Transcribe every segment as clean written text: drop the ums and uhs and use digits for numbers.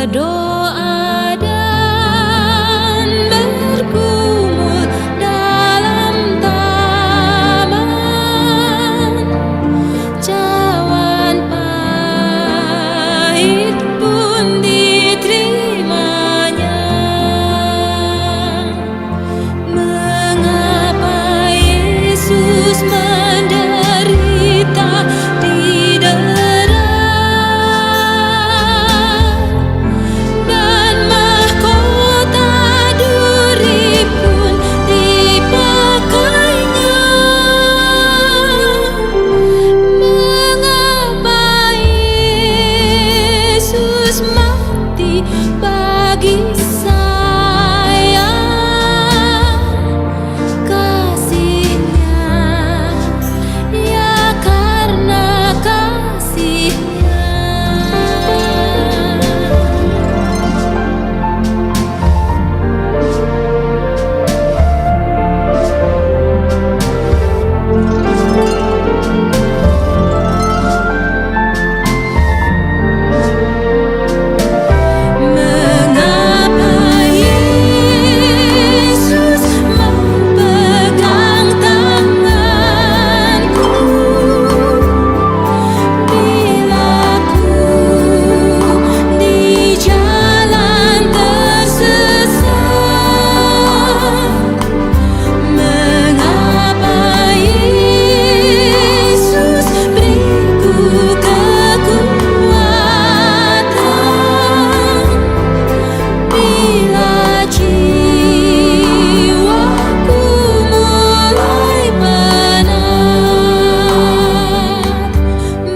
berdoa dan bergumul dalam taman, cawan pahit pun diterimanya. Mengapa Yesus menderita di darat, dan mahkota duri pun dipakainya? Mengapa Yesus mati bagi saya? Kasihnya, ya karena kasihnya. Mengapa Yesus memegang tanganku bila ku di jalan tersesat? Mengapa Yesus beriku kekuatan bila jiwaku mulai penat?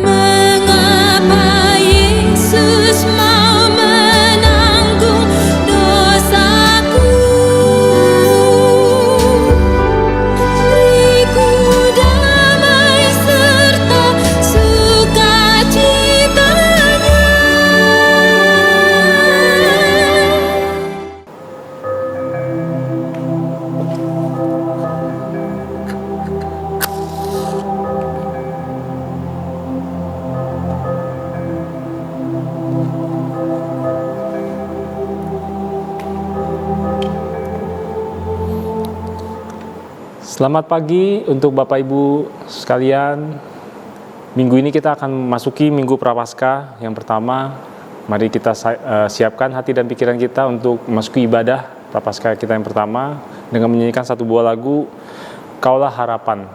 Mengapa Yesus mau menanggung dosaku? Beriku damai serta sukacitanya. Selamat pagi untuk Bapak Ibu sekalian. Minggu ini kita akan memasuki Minggu Prapaskah yang pertama. Mari kita siapkan hati dan pikiran kita untuk memasuki ibadah Prapaskah kita yang pertama dengan menyanyikan satu buah lagu, Kaulah Harapan.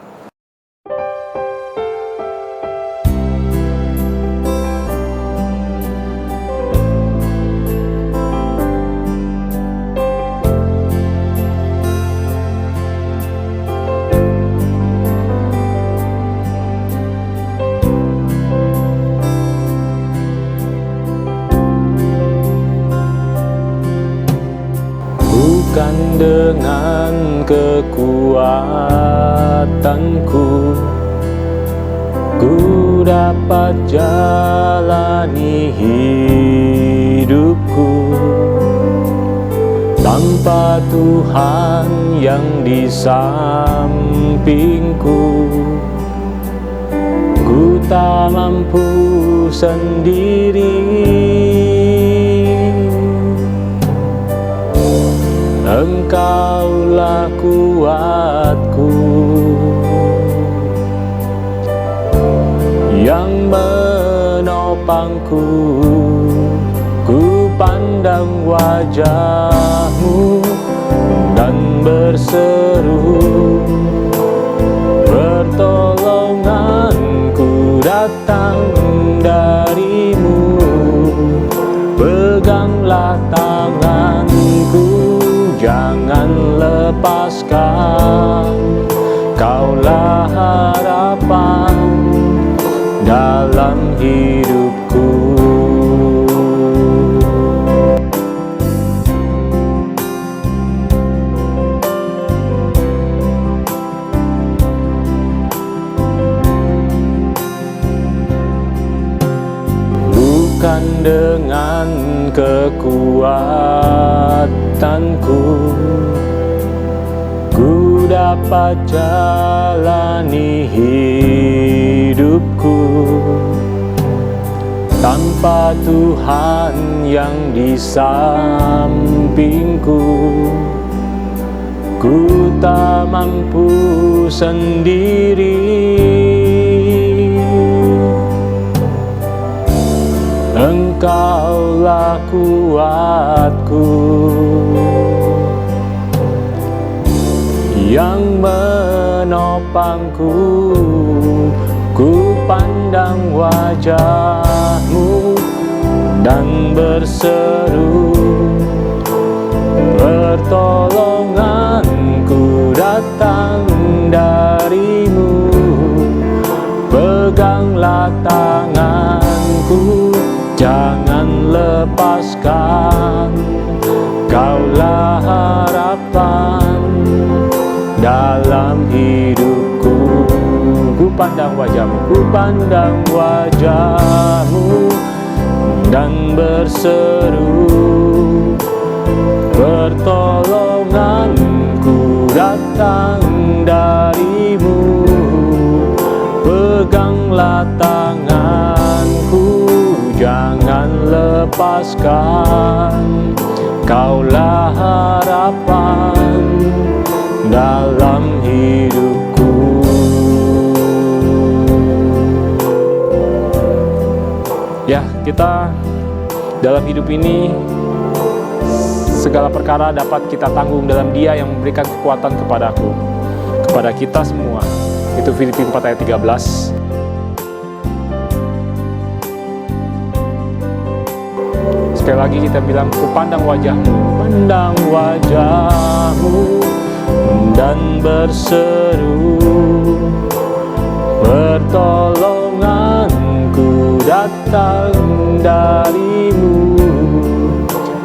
Bukan dengan kekuatanku ku dapat jalani hidupku, tanpa Tuhan yang di sampingku ku tak mampu sendiri. Engkaulah kuatku yang menopangku. Ku pandang wajah-Mu dan berseru, pertolonganku datang dari-Mu. Peganglah tanganku, jangan lepaskan. Kaulah harapan dalam hidupku. Bukan dengan kekuatanku ku dapat jalani hidupku, tanpa Tanpa Tuhan yang di sampingku, ku tak mampu sendiri. Engkaulah kuatku, yang menopangku. Ku pandang wajah-Mu dan berseru, pertolonganku datang dari-Mu. Peganglah tanganku, jangan lepaskan. Kaulah harapan dalam hidupku. Ku pandang wajah-Mu, ku pandang wajah-Mu dan berseru, pertolonganku datang dari-Mu. Peganglah tanganku, jangan lepaskan. Kaulah harapan dalam hidupku. Ya, kita dalam hidup ini segala perkara dapat kita tanggung dalam Dia yang memberikan kekuatan kepadaku, kepada kita semua. Itu Filipi 4 ayat 13. Sekali lagi kita bilang, ku pandang wajah-Mu, pandang wajah-Mu dan berseru, pertolonganku datang dari-Mu.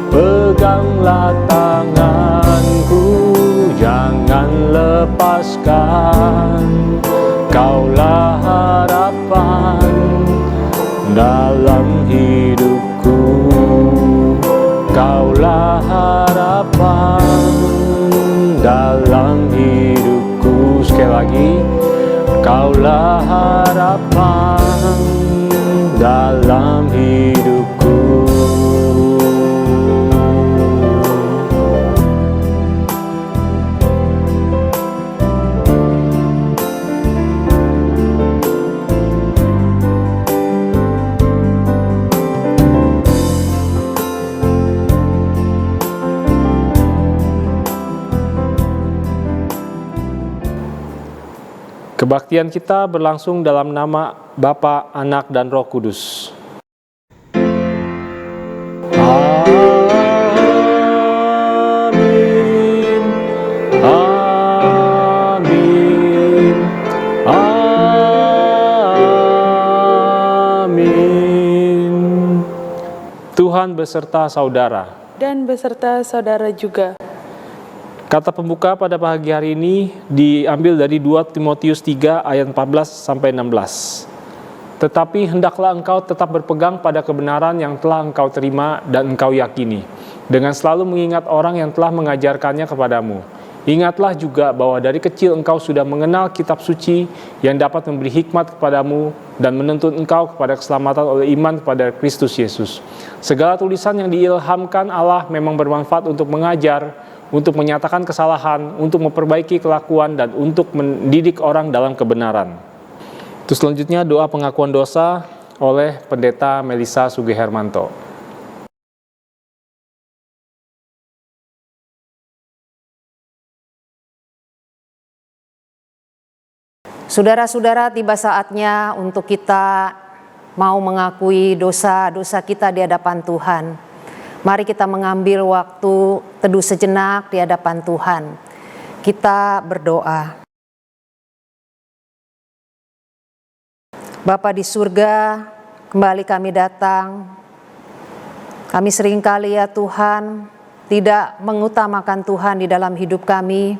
Peganglah tanganku, jangan lepaskan. Kaulah harapan dalam hidupku. Kaulah harapan dalam hidupku. Sekali lagi, Kaulah harapan dalam hidupku. Kebaktian kita berlangsung dalam nama Bapa, Anak, dan Roh Kudus. Amin. Amin. Amin. Tuhan beserta saudara. Dan beserta saudara juga. Kata pembuka pada pagi hari ini diambil dari 2 Timotius 3 ayat 14-16. Tetapi hendaklah engkau tetap berpegang pada kebenaran yang telah engkau terima dan engkau yakini, dengan selalu mengingat orang yang telah mengajarkannya kepadamu. Ingatlah juga bahwa dari kecil engkau sudah mengenal kitab suci yang dapat memberi hikmat kepadamu dan menuntun engkau kepada keselamatan oleh iman kepada Kristus Yesus. Segala tulisan yang diilhamkan Allah memang bermanfaat untuk mengajar, untuk menyatakan kesalahan, untuk memperbaiki kelakuan, dan untuk mendidik orang dalam kebenaran. Terus selanjutnya doa pengakuan dosa oleh Pendeta Melisa Sugihermanto. Saudara-saudara, tiba saatnya untuk kita mau mengakui dosa-dosa kita di hadapan Tuhan. Mari kita mengambil waktu teduh sejenak di hadapan Tuhan. Kita berdoa. Bapa di surga, kembali kami datang. Kami seringkali ya Tuhan, tidak mengutamakan Tuhan di dalam hidup kami.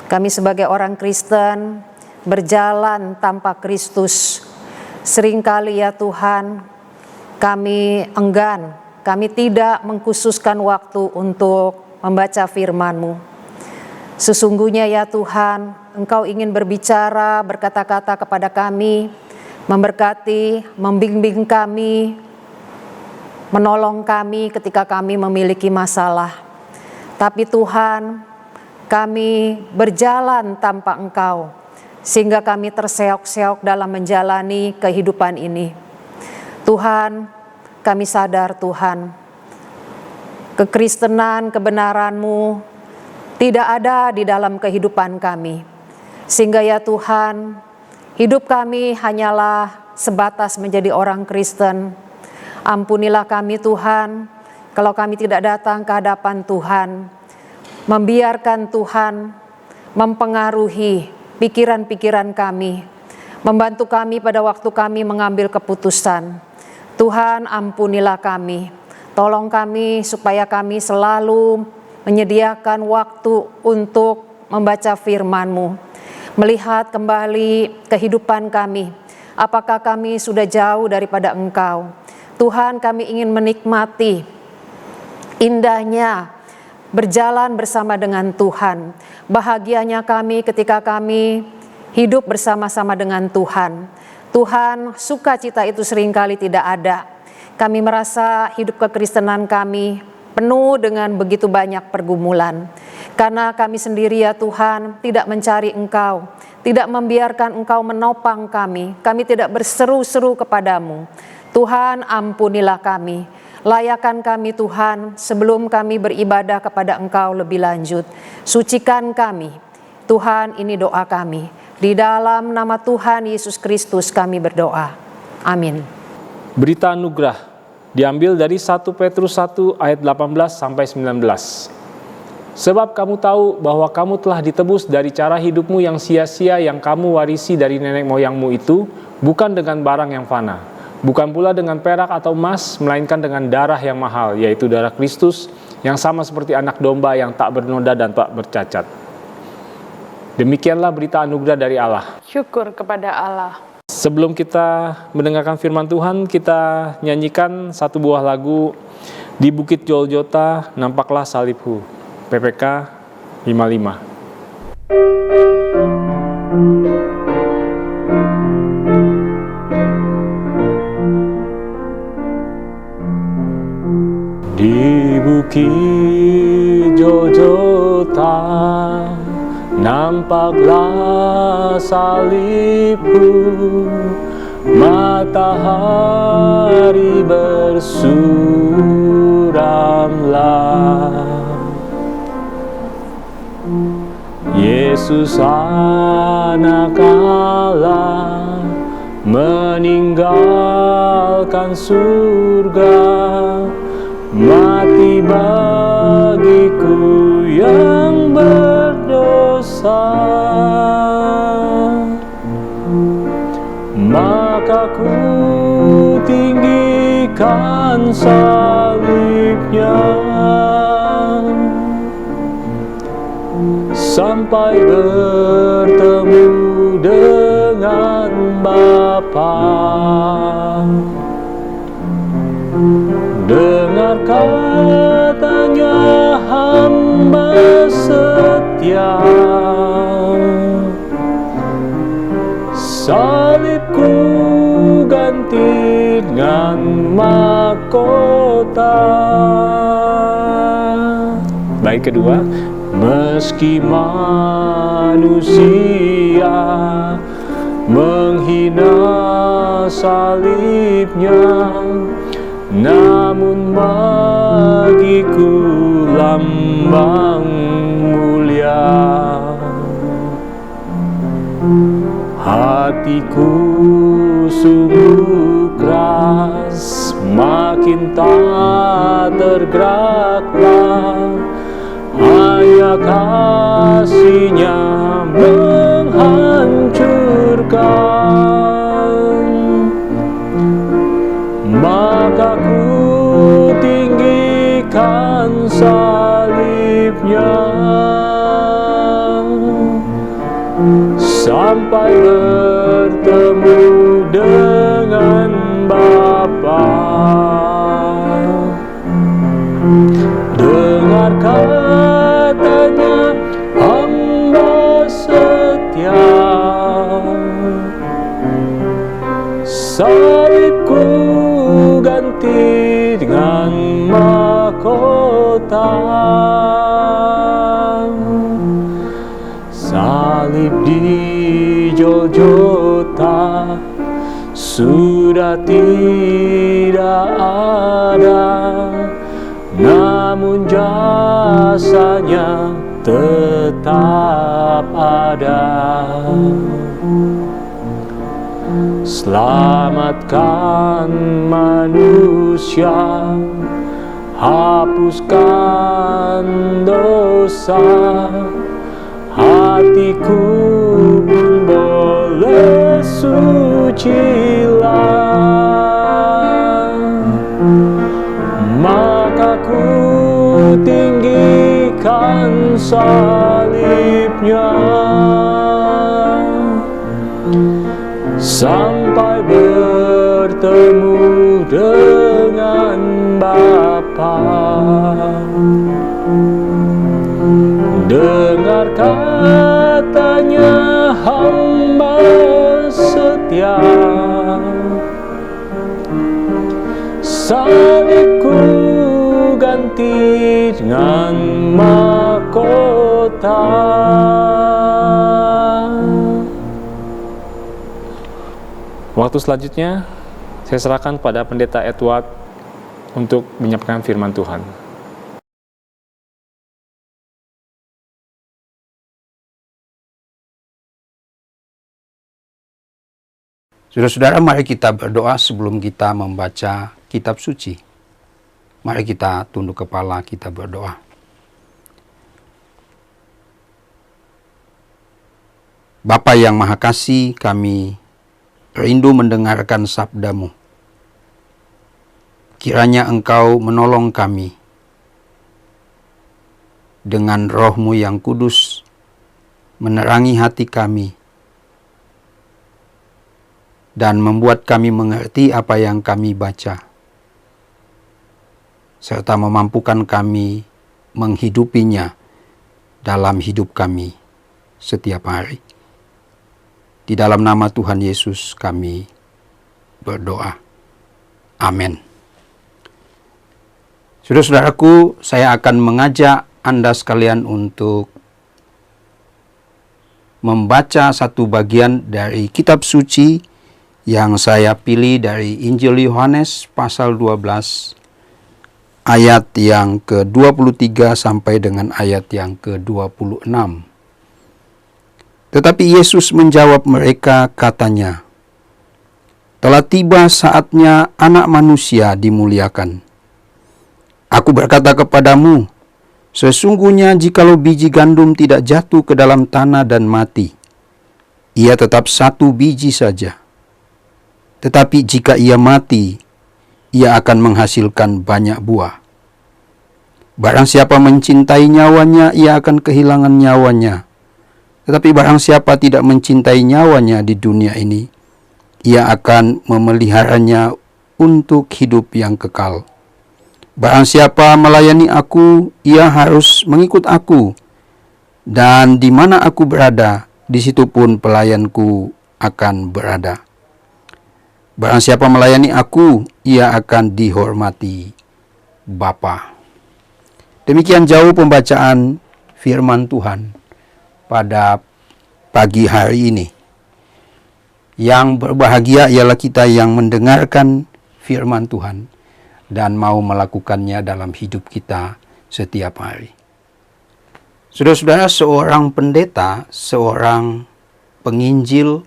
Kami sebagai orang Kristen, berjalan tanpa Kristus. Seringkali ya Tuhan, kami enggan. Kami tidak mengkhususkan waktu untuk membaca firman-Mu. Sesungguhnya ya Tuhan, Engkau ingin berbicara, berkata-kata kepada kami, memberkati, membimbing kami menolong kami ketika kami memiliki masalah. Tapi Tuhan, kami berjalan tanpa Engkau, sehingga kami terseok-seok dalam menjalani kehidupan ini. Tuhan, kami sadar Tuhan, kekristenan, kebenaran-Mu tidak ada di dalam kehidupan kami. Sehingga ya Tuhan, hidup kami hanyalah sebatas menjadi orang Kristen. Ampunilah kami Tuhan, kalau kami tidak datang ke hadapan Tuhan, membiarkan Tuhan mempengaruhi pikiran-pikiran kami, membantu kami pada waktu kami mengambil keputusan. Tuhan, ampunilah kami, tolong kami supaya kami selalu menyediakan waktu untuk membaca firman-Mu, melihat kembali kehidupan kami, apakah kami sudah jauh daripada Engkau. Tuhan, kami ingin menikmati indahnya berjalan bersama dengan Tuhan. Bahagianya kami ketika kami hidup bersama-sama dengan Tuhan. Tuhan, sukacita itu seringkali tidak ada. Kami merasa hidup kekristenan kami penuh dengan begitu banyak pergumulan. Karena kami sendiri ya Tuhan tidak mencari Engkau, tidak membiarkan Engkau menopang kami. Kami tidak berseru-seru kepadamu. Tuhan, ampunilah kami. Layakan kami Tuhan sebelum kami beribadah kepada Engkau lebih lanjut. Sucikan kami. Tuhan, ini doa kami. Di dalam nama Tuhan Yesus Kristus kami berdoa. Amin. Berita anugerah diambil dari 1 Petrus 1 ayat 18 sampai 19. Sebab kamu tahu bahwa kamu telah ditebus dari cara hidupmu yang sia-sia yang kamu warisi dari nenek moyangmu itu, bukan dengan barang yang fana, bukan pula dengan perak atau emas, melainkan dengan darah yang mahal, yaitu darah Kristus, yang sama seperti anak domba yang tak bernoda dan tak bercacat. Demikianlah berita anugerah dari Allah. Syukur kepada Allah. Sebelum kita mendengarkan firman Tuhan, kita nyanyikan satu buah lagu, Di Bukit Golgota Nampaklah Salibmu, PPK 55. Di Bukit Golgota nampaklah salibmu, matahari bersuramlah. Yesus anak Allah meninggalkan surga, mati bagiku yang berdosa. Maka ku tinggikan salibnya sampai bertemu dengan Bapa. Dengar katanya hamba setia, salibku ganti dengan mahkota. Baik, kedua, meski manusia menghina salibnya, namun bagiku lambang mulia. Hatiku sungguh keras, makin tak tergeraklah, hanya kasih-Nya menghancurkan. Maka ku tinggikan salibnya sampai bertemu dengan Bapa. Dengar katanya hamba setia, salibku ganti dengan Salib di Golgota sudah tidak ada, namun jasanya tetap ada. Selamatkan manusia, hapuskan dosa, hatiku pun boleh sucilah. Maka ku tinggikan salibnya sampai bertemu dengan Bapa. Dengar katanya hamba setia, salibku ganti dengan mahkota. Waktu selanjutnya saya serahkan pada Pendeta Edward untuk menyampaikan firman Tuhan. Saudara-saudara, mari kita berdoa sebelum kita membaca kitab suci. Mari kita tunduk kepala, kita berdoa. Bapa yang Maha Kasih, kami rindu mendengarkan sabda-Mu. Kiranya Engkau menolong kami dengan Roh-Mu yang kudus, menerangi hati kami, dan membuat kami mengerti apa yang kami baca, serta memampukan kami menghidupinya dalam hidup kami setiap hari. Di dalam nama Tuhan Yesus kami berdoa. Amin. Saudara-saudaraku, saya akan mengajak Anda sekalian untuk membaca satu bagian dari kitab suci yang saya pilih dari Injil Yohanes pasal 12 ayat yang ke-23 sampai dengan ayat yang ke-26. Tetapi Yesus menjawab mereka, katanya, "Telah tiba saatnya Anak Manusia dimuliakan. Aku berkata kepadamu, sesungguhnya jikalau biji gandum tidak jatuh ke dalam tanah dan mati, ia tetap satu biji saja. Tetapi jika ia mati, ia akan menghasilkan banyak buah. Barang siapa mencintai nyawanya, ia akan kehilangan nyawanya. Tetapi barang siapa tidak mencintai nyawanya di dunia ini, ia akan memeliharanya untuk hidup yang kekal. Barang siapa melayani aku, ia harus mengikut aku. Dan di mana aku berada, di situ pun pelayanku akan berada. Barang siapa melayani aku, ia akan dihormati Bapa." Demikian jauh pembacaan firman Tuhan pada pagi hari ini. Yang berbahagia ialah kita yang mendengarkan firman Tuhan dan mau melakukannya dalam hidup kita setiap hari. Saudara-saudara, seorang pendeta, seorang penginjil,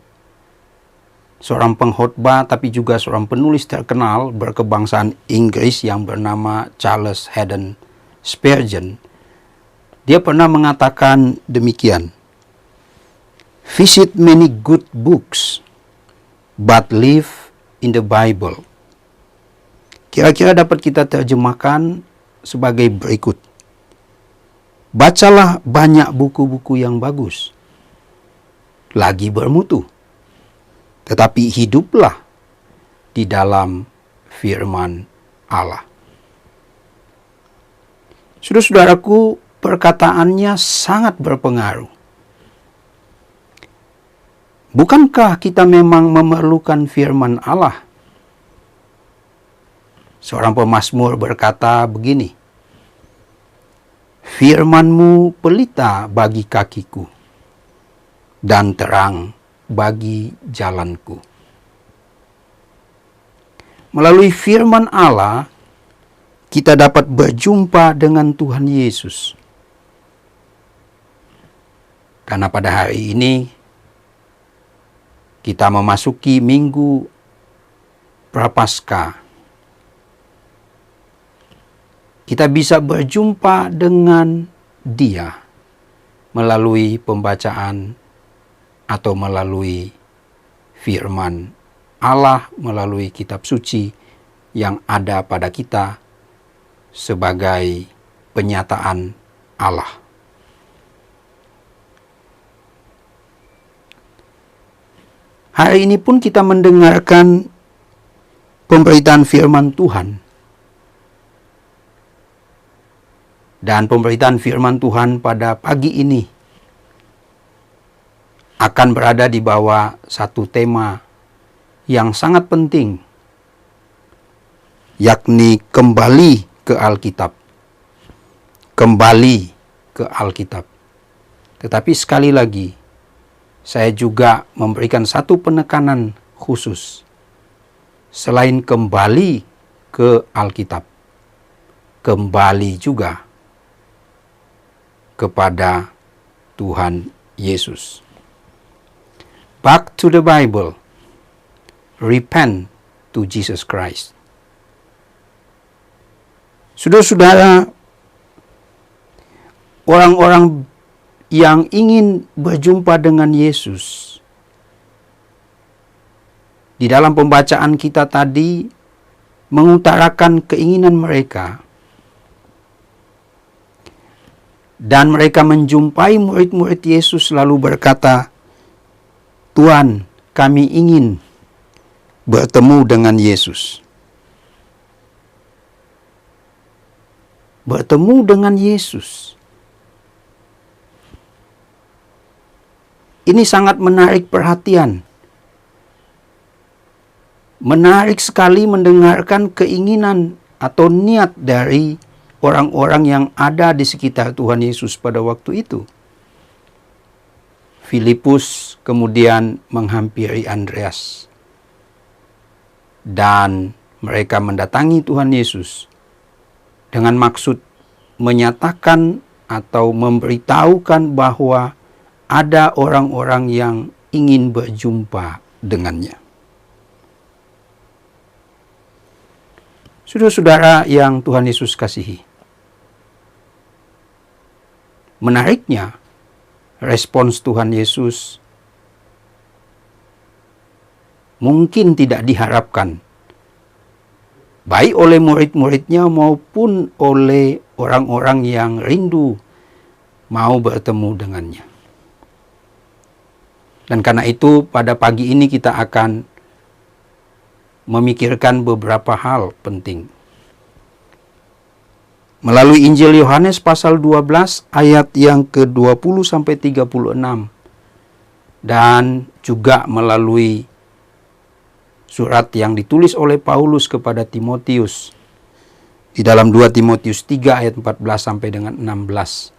seorang pengkhotbah, tapi juga seorang penulis terkenal berkebangsaan Inggris yang bernama Charles Haddon Spurgeon, dia pernah mengatakan demikian, "Visit many good books, but live in the Bible." Kira-kira dapat kita terjemahkan sebagai berikut. Bacalah banyak buku-buku yang bagus, lagi bermutu, tetapi hiduplah di dalam firman Allah. Saudara-saudaraku, perkataannya sangat berpengaruh. Bukankah kita memang memerlukan firman Allah? Seorang pemazmur berkata begini, Firman-Mu pelita bagi kakiku dan terang bagi jalanku. Melalui firman Allah, kita dapat berjumpa dengan Tuhan Yesus. Karena pada hari ini kita memasuki Minggu Prapaskah. Kita bisa berjumpa dengan Dia melalui pembacaan atau melalui firman Allah, melalui kitab suci yang ada pada kita sebagai penyataan Allah. Hari ini pun kita mendengarkan pemberitaan firman Tuhan. Dan pemberitaan firman Tuhan pada pagi ini akan berada di bawah satu tema yang sangat penting, yakni kembali ke Alkitab. Kembali ke Alkitab. Tetapi sekali lagi, saya juga memberikan satu penekanan khusus. Selain kembali ke Alkitab, kembali juga kepada Tuhan Yesus. Back to the Bible. Repent to Jesus Christ. Saudara-saudara, orang-orang yang ingin berjumpa dengan Yesus, di dalam pembacaan kita tadi mengutarakan keinginan mereka. Dan mereka menjumpai murid-murid Yesus lalu berkata, "Tuhan, kami ingin bertemu dengan Yesus." Bertemu dengan Yesus. Ini sangat menarik perhatian. Menarik sekali mendengarkan keinginan atau niat dari orang-orang yang ada di sekitar Tuhan Yesus pada waktu itu. Filipus kemudian menghampiri Andreas. Dan mereka mendatangi Tuhan Yesus dengan maksud menyatakan atau memberitahukan bahwa ada orang-orang yang ingin berjumpa dengannya. Saudara-saudara yang Tuhan Yesus kasihi, menariknya, respons Tuhan Yesus mungkin tidak diharapkan, baik oleh murid-muridnya maupun oleh orang-orang yang rindu mau bertemu dengannya. Dan karena itu pada pagi ini kita akan memikirkan beberapa hal penting. Melalui Injil Yohanes pasal 12 ayat yang ke-20 sampai 36 dan juga melalui surat yang ditulis oleh Paulus kepada Timotius di dalam 2 Timotius 3 ayat 14 sampai dengan 16.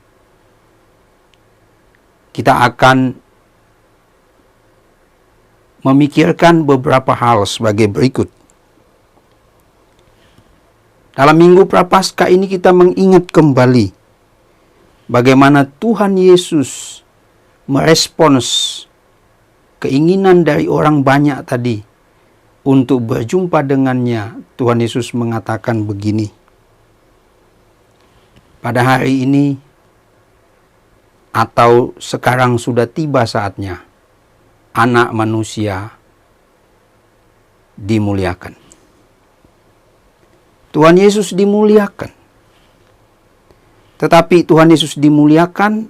Kita akan memikirkan beberapa hal sebagai berikut. Dalam Minggu Prapaskah ini kita mengingat kembali bagaimana Tuhan Yesus merespons keinginan dari orang banyak tadi untuk berjumpa dengannya. Tuhan Yesus mengatakan begini, pada hari ini atau sekarang sudah tiba saatnya Anak Manusia dimuliakan. Tuhan Yesus dimuliakan. Tetapi Tuhan Yesus dimuliakan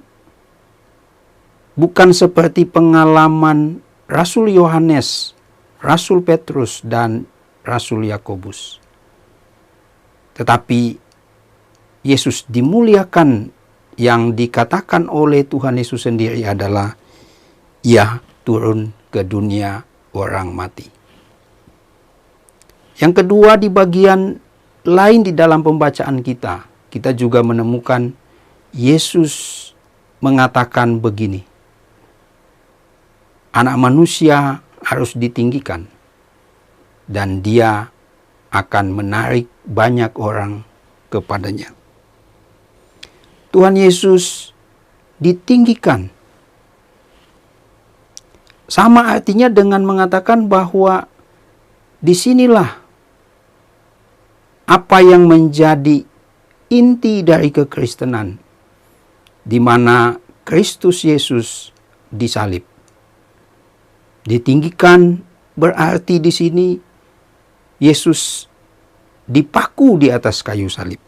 bukan seperti pengalaman Rasul Yohanes, Rasul Petrus, dan Rasul Yakobus. Tetapi Yesus dimuliakan yang dikatakan oleh Tuhan Yesus sendiri adalah Ia turun ke dunia orang mati. Yang kedua, di bagian lain di dalam pembacaan kita juga menemukan Yesus mengatakan begini, Anak manusia harus ditinggikan dan dia akan menarik banyak orang kepadanya. Tuhan Yesus ditinggikan. Sama artinya dengan mengatakan bahwa disinilah apa yang menjadi inti dari kekristenan, di mana Kristus Yesus disalib. Ditinggikan berarti di sini Yesus dipaku di atas kayu salib.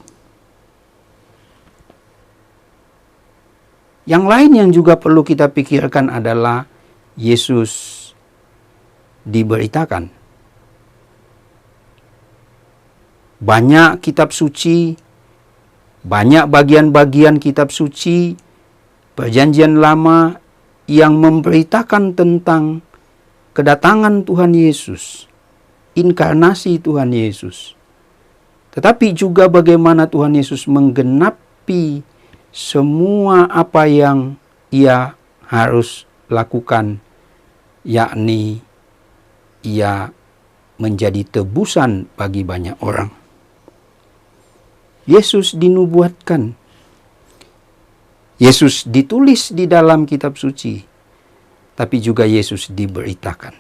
Yang lain yang juga perlu kita pikirkan adalah Yesus diberitakan. Banyak kitab suci, banyak bagian-bagian kitab suci Perjanjian Lama yang memberitakan tentang kedatangan Tuhan Yesus, inkarnasi Tuhan Yesus. Tetapi juga bagaimana Tuhan Yesus menggenapi semua apa yang Ia harus lakukan, yakni Ia menjadi tebusan bagi banyak orang. Yesus dinubuatkan. Yesus ditulis di dalam kitab suci, tapi juga Yesus diberitakan.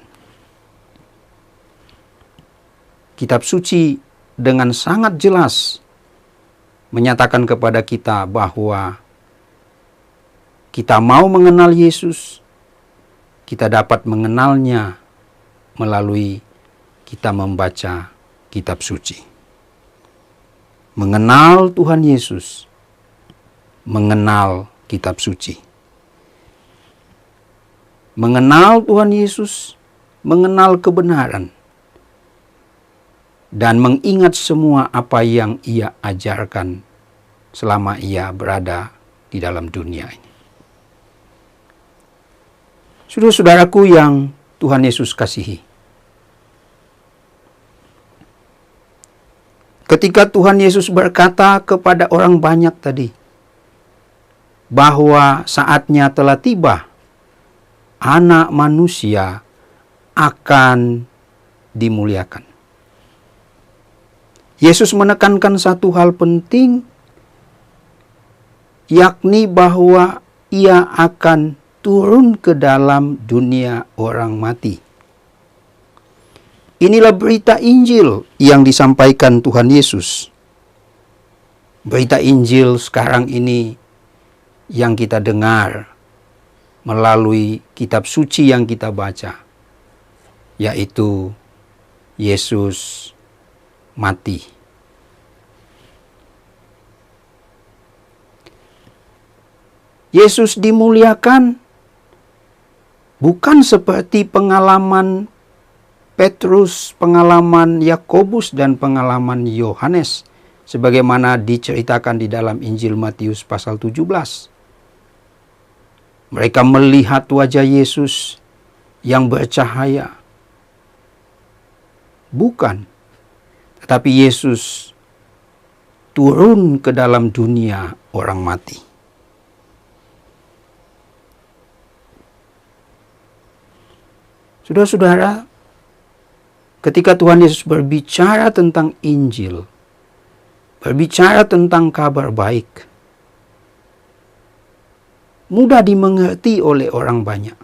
Kitab suci dengan sangat jelas menyatakan kepada kita bahwa kita mau mengenal Yesus, kita dapat mengenalnya melalui kita membaca kitab suci. Mengenal Tuhan Yesus, mengenal kitab suci. Mengenal Tuhan Yesus, mengenal kebenaran, dan mengingat semua apa yang Ia ajarkan selama Ia berada di dalam dunia ini. Saudara-saudaraku yang Tuhan Yesus kasihi, ketika Tuhan Yesus berkata kepada orang banyak tadi, bahwa saatnya telah tiba, Anak Manusia akan dimuliakan. Yesus menekankan satu hal penting, yakni bahwa Ia akan turun ke dalam dunia orang mati. Inilah berita Injil yang disampaikan Tuhan Yesus. Berita Injil sekarang ini yang kita dengar melalui kitab suci yang kita baca, yaitu Yesus mati. Yesus dimuliakan bukan seperti pengalaman Petrus, pengalaman Yakobus, dan pengalaman Yohanes, sebagaimana diceritakan di dalam Injil Matius pasal 17. Mereka melihat wajah Yesus yang bercahaya. Bukan. Tetapi Yesus turun ke dalam dunia orang mati. Saudara-saudara, ketika Tuhan Yesus berbicara tentang Injil, berbicara tentang kabar baik, mudah dimengerti oleh orang banyak.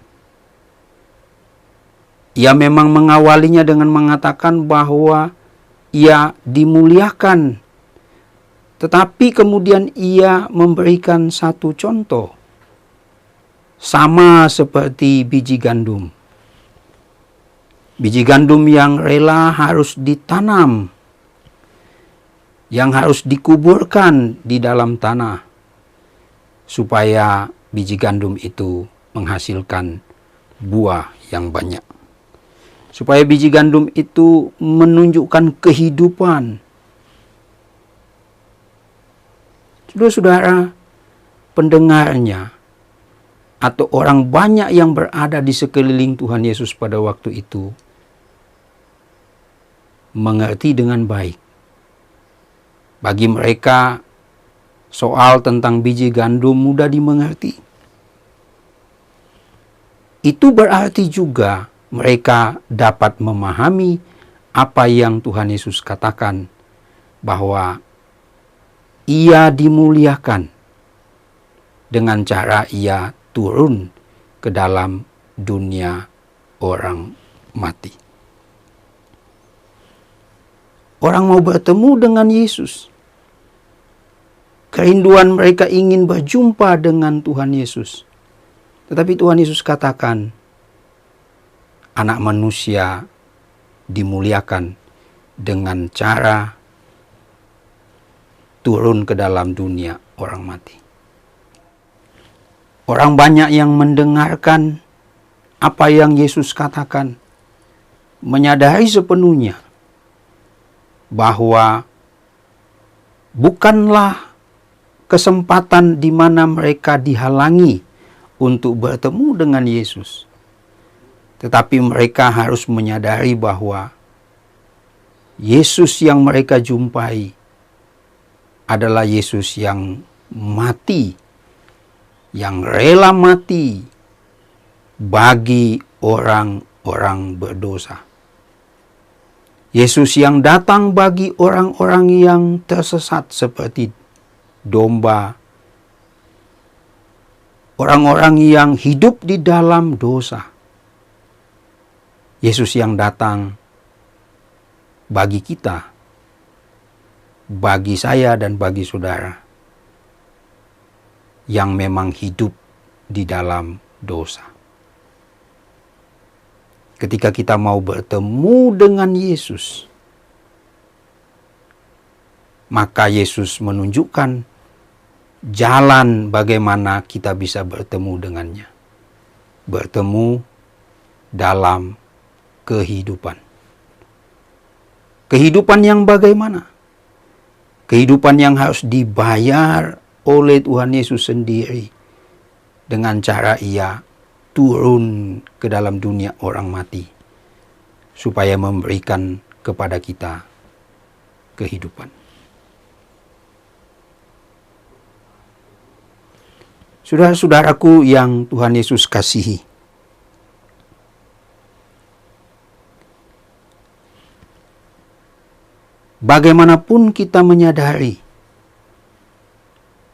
Ia memang mengawalinya dengan mengatakan bahwa Ia dimuliakan, tetapi kemudian Ia memberikan satu contoh, sama seperti biji gandum. Biji gandum yang rela harus ditanam, yang harus dikuburkan di dalam tanah, supaya biji gandum itu menghasilkan buah yang banyak. Supaya biji gandum itu menunjukkan kehidupan. Saudara-saudara, pendengarnya atau orang banyak yang berada di sekeliling Tuhan Yesus pada waktu itu mengerti dengan baik. Bagi mereka, soal tentang biji gandum mudah dimengerti. Itu berarti juga mereka dapat memahami apa yang Tuhan Yesus katakan, bahwa Ia dimuliakan dengan cara Ia turun ke dalam dunia orang mati. Orang mau bertemu dengan Yesus. Kerinduan mereka ingin berjumpa dengan Tuhan Yesus. Tetapi Tuhan Yesus katakan, Anak Manusia dimuliakan dengan cara turun ke dalam dunia orang mati. Orang banyak yang mendengarkan apa yang Yesus katakan, menyadari sepenuhnya bahwa bukanlah kesempatan di mana mereka dihalangi untuk bertemu dengan Yesus, tetapi mereka harus menyadari bahwa Yesus yang mereka jumpai adalah Yesus yang mati, yang rela mati bagi orang-orang berdosa. Yesus yang datang bagi orang-orang yang tersesat seperti domba, orang-orang yang hidup di dalam dosa. Yesus yang datang bagi kita, bagi saya dan bagi saudara yang memang hidup di dalam dosa. Ketika kita mau bertemu dengan Yesus, maka Yesus menunjukkan jalan bagaimana kita bisa bertemu dengannya. Bertemu dalam kehidupan. Kehidupan yang bagaimana? Kehidupan yang harus dibayar oleh Tuhan Yesus sendiri dengan cara Ia turun ke dalam dunia orang mati supaya memberikan kepada kita kehidupan. Saudara-saudaraku yang Tuhan Yesus kasihi, bagaimanapun kita menyadari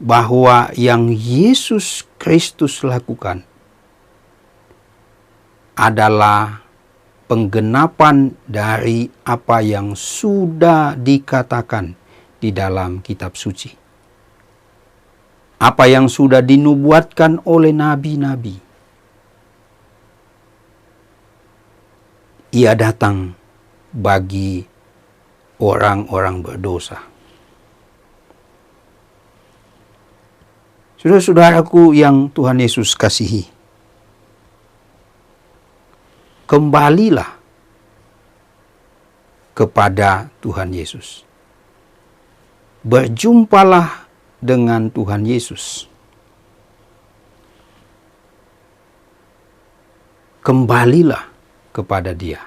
bahwa yang Yesus Kristus lakukan adalah penggenapan dari apa yang sudah dikatakan di dalam kitab suci. Apa yang sudah dinubuatkan oleh nabi-nabi. Ia datang bagi orang-orang berdosa. Saudara-saudaraku yang Tuhan Yesus kasihi, kembalilah kepada Tuhan Yesus. Berjumpalah dengan Tuhan Yesus. Kembalilah kepada Dia.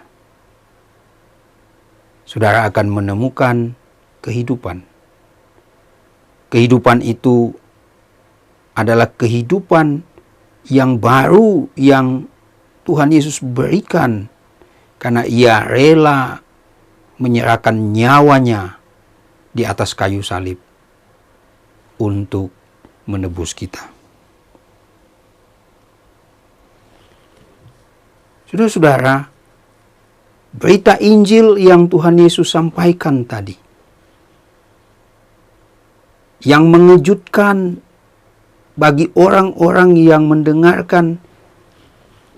Saudara akan menemukan kehidupan. Kehidupan itu adalah kehidupan yang baru yang Tuhan Yesus berikan karena Ia rela menyerahkan nyawanya di atas kayu salib untuk menebus kita. Saudara-saudara, berita Injil yang Tuhan Yesus sampaikan tadi, yang mengejutkan bagi orang-orang yang mendengarkan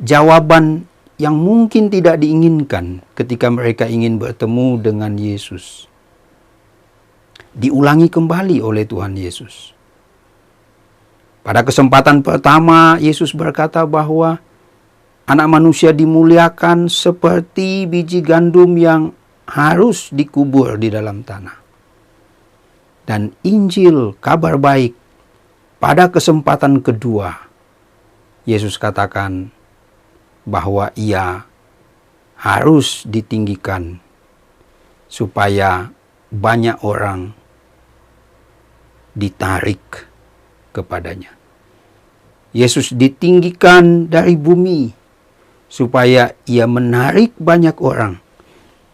jawaban yang mungkin tidak diinginkan ketika mereka ingin bertemu dengan Yesus, diulangi kembali oleh Tuhan Yesus. Pada kesempatan pertama, Yesus berkata bahwa Anak Manusia dimuliakan seperti biji gandum yang harus dikubur di dalam tanah. Dan Injil, kabar baik, pada kesempatan kedua, Yesus katakan bahwa Ia harus ditinggikan supaya banyak orang ditarik kepadanya. Yesus ditinggikan dari bumi supaya ia menarik banyak orang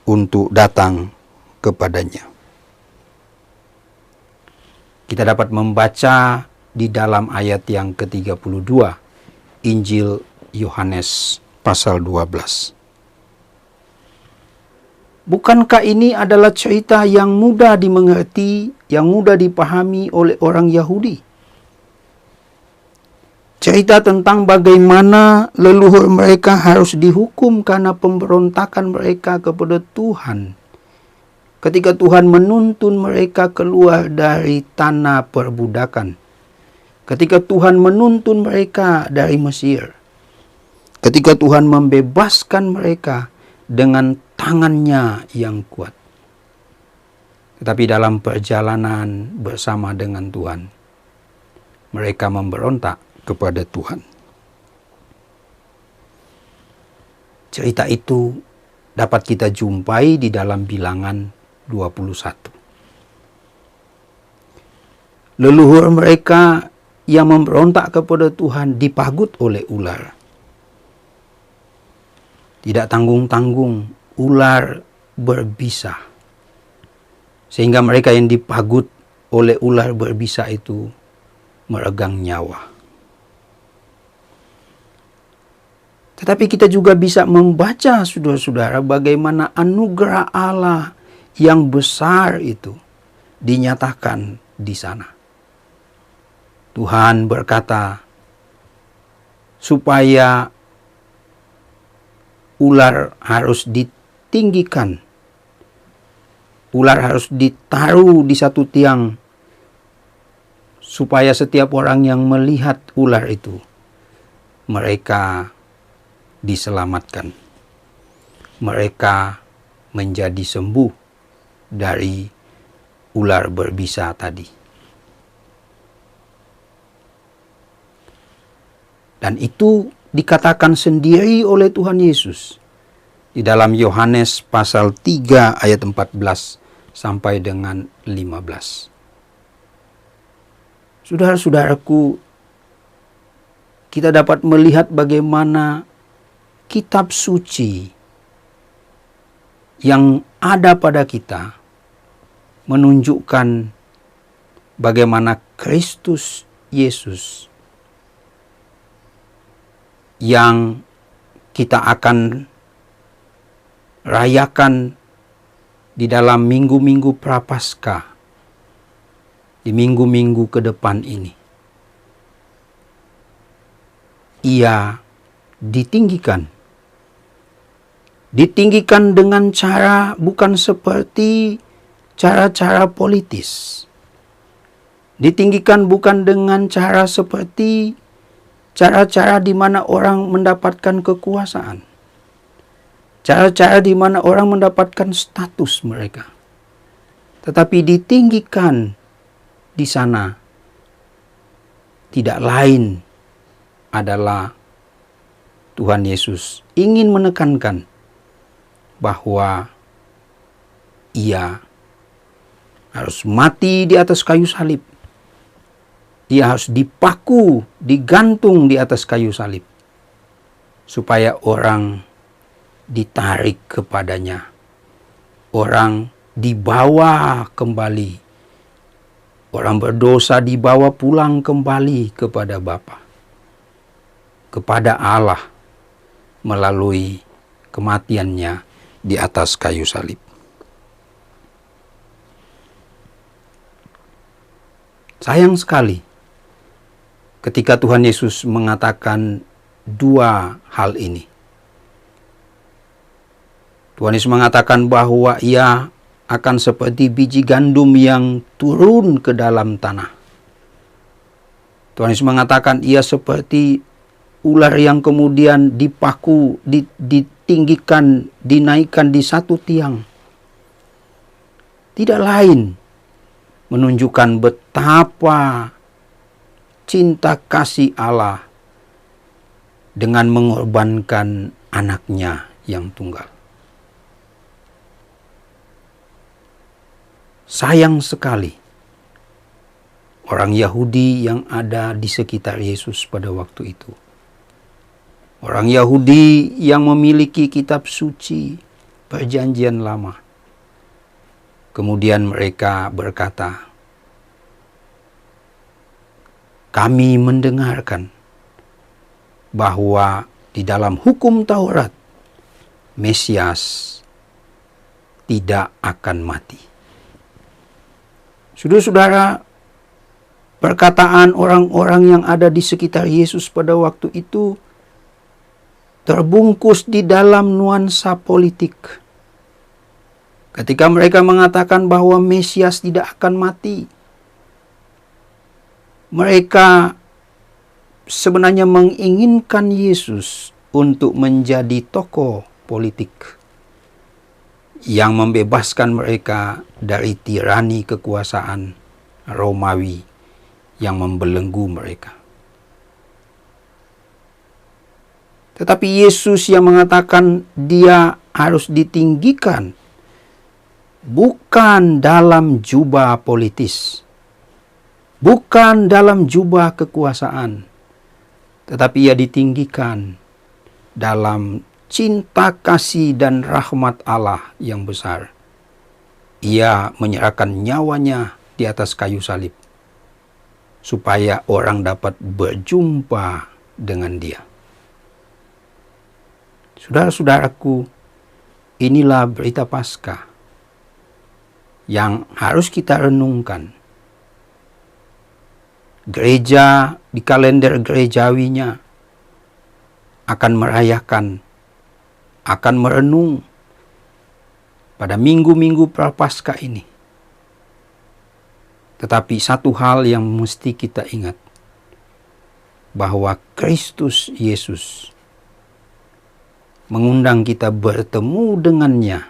untuk datang kepadanya. Kita dapat membaca di dalam ayat yang ke-32 Injil Yohanes pasal 12. Bukankah ini adalah cerita yang mudah dimengerti, yang mudah dipahami oleh orang Yahudi? Cerita tentang bagaimana leluhur mereka harus dihukum karena pemberontakan mereka kepada Tuhan. Ketika Tuhan menuntun mereka keluar dari tanah perbudakan. Ketika Tuhan menuntun mereka dari Mesir. Ketika Tuhan membebaskan mereka dengan tangannya yang kuat. Tetapi dalam perjalanan bersama dengan Tuhan, mereka memberontak kepada Tuhan. Cerita itu dapat kita jumpai di dalam Bilangan 21. Leluhur mereka yang memberontak kepada Tuhan dipagut oleh ular. Tidak tanggung-tanggung, ular berbisa. Sehingga mereka yang dipagut oleh ular berbisa itu meregang nyawa. Tetapi kita juga bisa membaca, saudara-saudara, bagaimana anugerah Allah yang besar itu dinyatakan di sana. Tuhan berkata, supaya ular harus ditinggikan. Ular harus ditaruh di satu tiang, supaya setiap orang yang melihat ular itu, mereka diselamatkan. Mereka menjadi sembuh dari ular berbisa tadi. Dan itu dikatakan sendiri oleh Tuhan Yesus di dalam Yohanes pasal 3 ayat 14 sampai dengan 15. Saudara-saudaraku, kita dapat melihat bagaimana kitab suci yang ada pada kita menunjukkan bagaimana Kristus Yesus yang kita akan rayakan di dalam minggu-minggu Prapaskah, di minggu-minggu ke depan ini. Ia ditinggikan. Ditinggikan dengan cara bukan seperti cara-cara politis. Ditinggikan bukan dengan cara seperti cara-cara di mana orang mendapatkan kekuasaan. Cara-cara di mana orang mendapatkan status mereka. Tetapi ditinggikan di sana tidak lain adalah Tuhan Yesus ingin menekankan bahwa ia harus mati di atas kayu salib. Ia harus dipaku, digantung di atas kayu salib. Supaya orang ditarik kepadanya. Orang dibawa kembali. Orang berdosa dibawa pulang kembali kepada Bapa. Kepada Allah melalui kematiannya di atas kayu salib. Sayang sekali ketika Tuhan Yesus mengatakan dua hal ini. Tuhan Yesus mengatakan bahwa ia akan seperti biji gandum yang turun ke dalam tanah. Tuhan Yesus mengatakan ia seperti ular yang kemudian dipaku, ditinggikan, dinaikkan di satu tiang. Tidak lain menunjukkan betapa cinta kasih Allah dengan mengorbankan anaknya yang tunggal. Sayang sekali orang Yahudi yang ada di sekitar Yesus pada waktu itu. Orang Yahudi yang memiliki kitab suci Perjanjian Lama. Kemudian mereka berkata, kami mendengarkan bahwa di dalam hukum Taurat, Mesias tidak akan mati. Saudara-saudara, perkataan orang-orang yang ada di sekitar Yesus pada waktu itu terbungkus di dalam nuansa politik. Ketika mereka mengatakan bahwa Mesias tidak akan mati, mereka sebenarnya menginginkan Yesus untuk menjadi tokoh politik yang membebaskan mereka dari tirani kekuasaan Romawi yang membelenggu mereka. Tetapi Yesus yang mengatakan dia harus ditinggikan bukan dalam jubah politis, bukan dalam jubah kekuasaan, tetapi ia ditinggikan dalam cinta kasih dan rahmat Allah yang besar. Ia menyerahkan nyawanya di atas kayu salib supaya orang dapat berjumpa dengan dia. Saudara-saudaraku, inilah berita Paskah yang harus kita renungkan. Gereja di kalender gerejawinya akan merayakan, akan merenung pada minggu-minggu Prapaskah ini. Tetapi satu hal yang mesti kita ingat, bahwa Kristus Yesus mengundang kita bertemu dengannya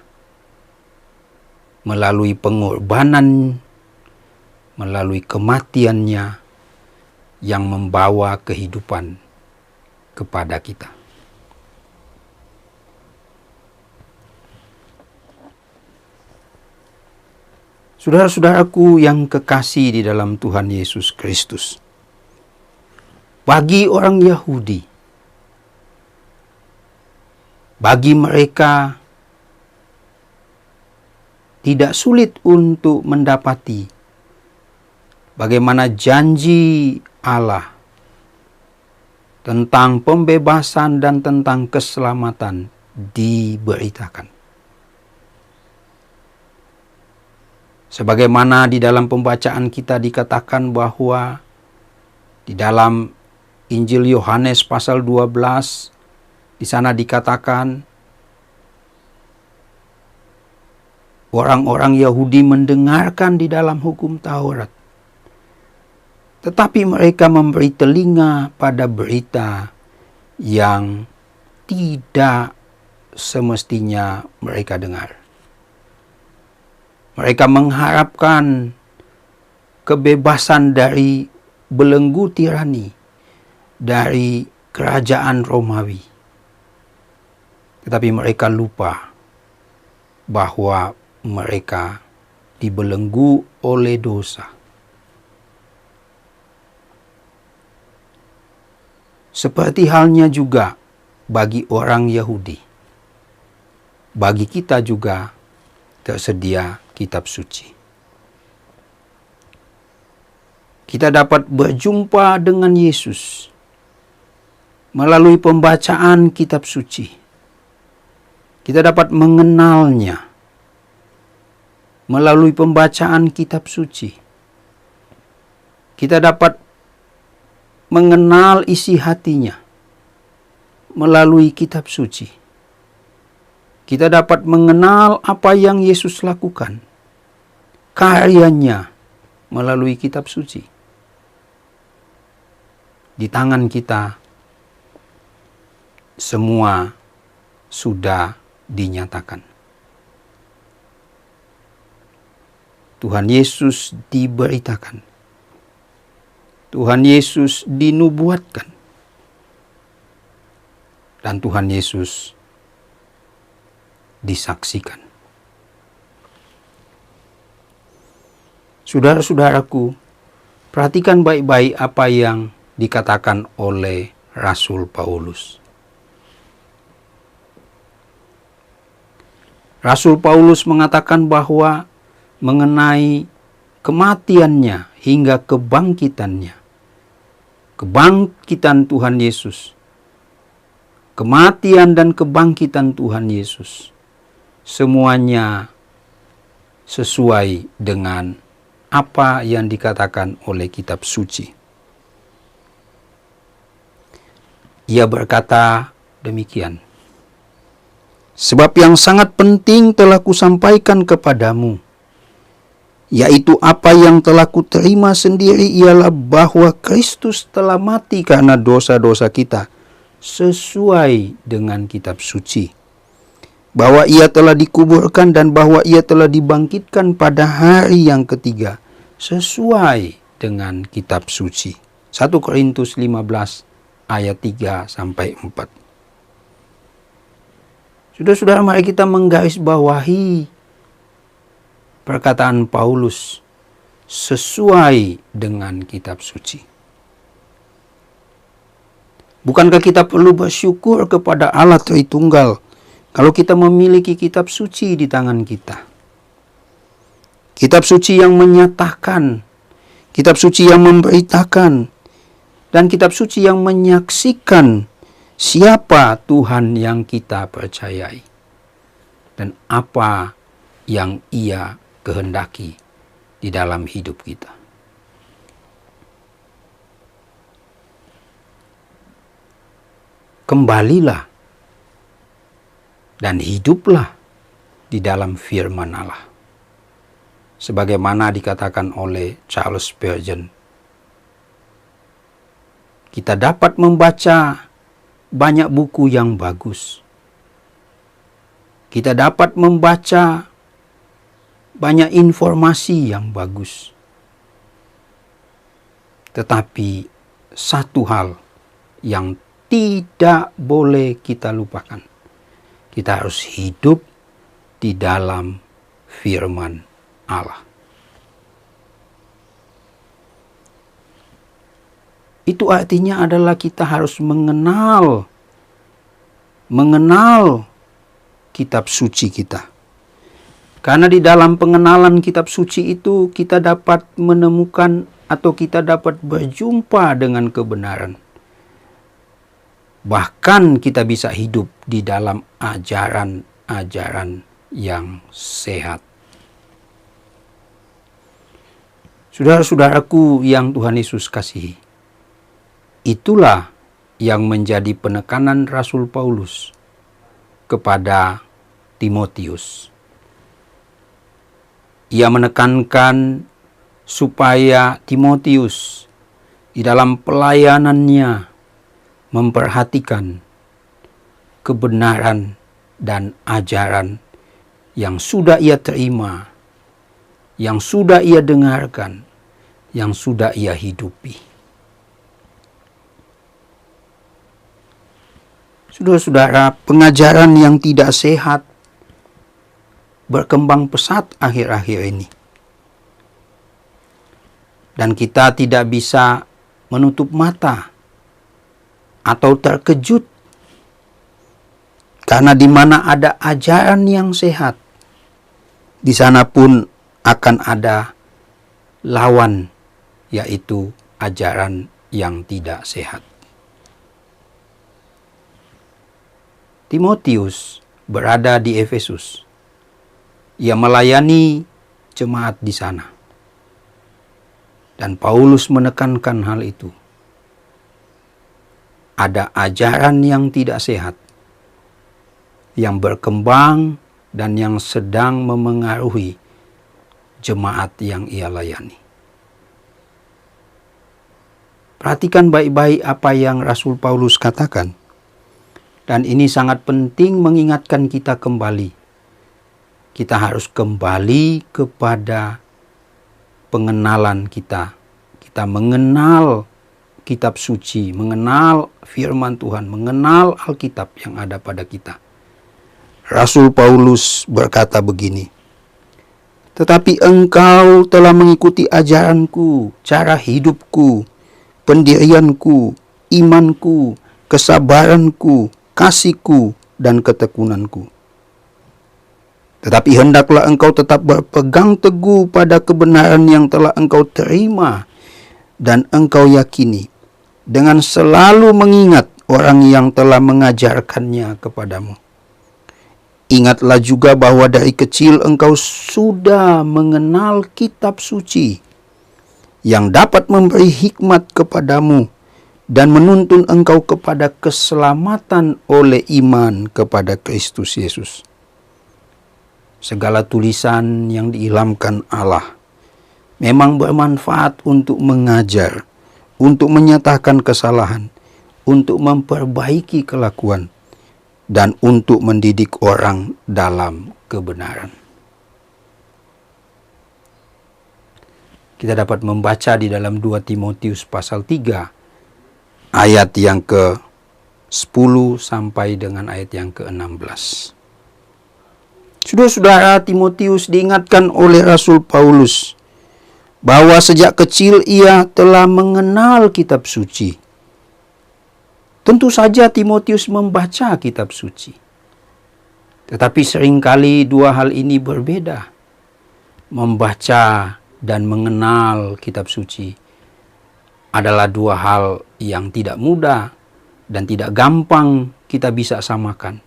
melalui pengorbanan, melalui kematiannya yang membawa kehidupan kepada kita. Saudara-saudaraku yang kekasih di dalam Tuhan Yesus Kristus, bagi orang Yahudi, bagi mereka tidak sulit untuk mendapati bagaimana janji Allah tentang pembebasan dan tentang keselamatan diberitakan. Sebagaimana di dalam pembacaan kita dikatakan bahwa di dalam Injil Yohanes pasal 12, di sana dikatakan orang-orang Yahudi mendengarkan di dalam hukum Taurat, tetapi mereka memberi telinga pada berita yang tidak semestinya mereka dengar. Mereka mengharapkan kebebasan dari belenggu tirani, dari kerajaan Romawi. Tetapi mereka lupa bahwa mereka dibelenggu oleh dosa. Seperti halnya juga bagi orang Yahudi, bagi kita juga tersedia kitab suci. Kita dapat berjumpa dengan Yesus melalui pembacaan kitab suci. Kita dapat mengenalnya melalui pembacaan kitab suci. Kita dapat mengenal isi hatinya melalui kitab suci. Kita dapat mengenal apa yang Yesus lakukan, karyanya melalui kitab suci. Di tangan kita semua sudah dinyatakan. Tuhan Yesus diberitakan. Tuhan Yesus dinubuatkan. Dan Tuhan Yesus disaksikan. Saudara-saudaraku, Perhatikan baik-baik apa yang dikatakan oleh Rasul Paulus. Rasul Paulus mengatakan bahwa mengenai kematiannya hingga kebangkitannya, kebangkitan Tuhan Yesus, kematian dan kebangkitan Tuhan Yesus, semuanya sesuai dengan apa yang dikatakan oleh kitab suci. Ia berkata demikian, sebab yang sangat penting telah kusampaikan kepadamu, yaitu apa yang telah kuterima sendiri ialah bahwa Kristus telah mati karena dosa-dosa kita sesuai dengan kitab suci, bahwa ia telah dikuburkan dan bahwa ia telah dibangkitkan pada hari yang ketiga sesuai dengan kitab suci. 1 Korintus 15 ayat 3 sampai 4. Saudara-saudara, mari kita menggarisbawahi perkataan Paulus sesuai dengan kitab suci. Bukankah kita perlu bersyukur kepada Allah Tritunggal kalau kita memiliki kitab suci di tangan kita? Kitab suci yang menyatakan, kitab suci yang memberitakan, dan kitab suci yang menyaksikan siapa Tuhan yang kita percayai dan apa yang Ia kehendaki di dalam hidup kita. Kembalilah dan hiduplah di dalam firman Allah, sebagaimana dikatakan oleh Charles Spurgeon. Kita dapat membaca banyak buku yang bagus. Kita dapat membaca banyak informasi yang bagus. Tetapi satu hal yang tidak boleh kita lupakan. Kita harus hidup di dalam firman Allah. Itu artinya adalah kita harus mengenal kitab suci kita. Karena di dalam pengenalan kitab suci itu kita dapat menemukan atau kita dapat berjumpa dengan kebenaran. Bahkan kita bisa hidup di dalam ajaran-ajaran yang sehat. Saudara-saudaraku yang Tuhan Yesus kasihi, itulah yang menjadi penekanan Rasul Paulus kepada Timotius. Ia menekankan supaya Timotius di dalam pelayanannya memperhatikan kebenaran dan ajaran yang sudah ia terima, yang sudah ia dengarkan, yang sudah ia hidupi. Saudara-saudara, pengajaran yang tidak sehat berkembang pesat akhir-akhir ini. Dan kita tidak bisa menutup mata atau terkejut. Karena di mana ada ajaran yang sehat, di sana pun akan ada lawan, yaitu ajaran yang tidak sehat. Timotius berada di Efesus. Ia melayani jemaat di sana. Dan Paulus menekankan hal itu. Ada ajaran yang tidak sehat, yang berkembang dan yang sedang memengaruhi jemaat yang ia layani. Perhatikan baik-baik apa yang Rasul Paulus katakan. Dan ini sangat penting mengingatkan kita kembali. Kita harus kembali kepada pengenalan kita. Kita mengenal kitab suci, mengenal firman Tuhan, mengenal Alkitab yang ada pada kita. Rasul Paulus berkata begini, tetapi engkau telah mengikuti ajaranku, cara hidupku, pendirianku, imanku, kesabaranku, kasihku, dan ketekunanku. Tetapi hendaklah engkau tetap berpegang teguh pada kebenaran yang telah engkau terima dan engkau yakini, dengan selalu mengingat orang yang telah mengajarkannya kepadamu. Ingatlah juga bahwa dari kecil engkau sudah mengenal kitab suci yang dapat memberi hikmat kepadamu dan menuntun engkau kepada keselamatan oleh iman kepada Kristus Yesus. Segala tulisan yang diilhamkan Allah memang bermanfaat untuk mengajar, untuk menyatakan kesalahan, untuk memperbaiki kelakuan, dan untuk mendidik orang dalam kebenaran. Kita dapat membaca di dalam 2 Timotius pasal 3 ayat yang ke-10 sampai dengan ayat yang ke-16. Saudara-saudara, Timotius diingatkan oleh Rasul Paulus bahwa sejak kecil ia telah mengenal kitab suci. Tentu saja Timotius membaca kitab suci. Tetapi seringkali dua hal ini berbeda. Membaca dan mengenal kitab suci adalah dua hal yang tidak mudah dan tidak gampang kita bisa samakan.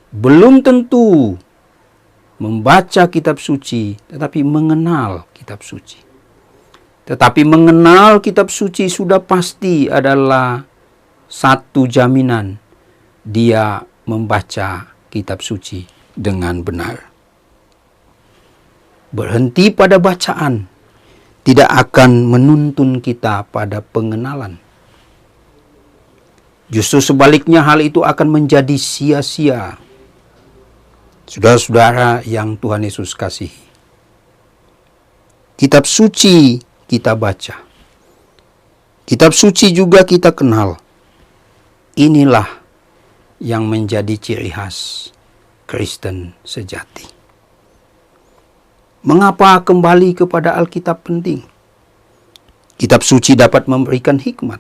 Belum tentu membaca kitab suci, tetapi mengenal kitab suci. Tetapi mengenal kitab suci sudah pasti adalah satu jaminan dia membaca kitab suci dengan benar. Berhenti pada bacaan tidak akan menuntun kita pada pengenalan. Justru sebaliknya hal itu akan menjadi sia-sia. Saudara-saudara yang Tuhan Yesus kasihi, kitab suci kita baca. Kitab suci juga kita kenal. Inilah yang menjadi ciri khas Kristen sejati. Mengapa kembali kepada Alkitab penting? Kitab suci dapat memberikan hikmat.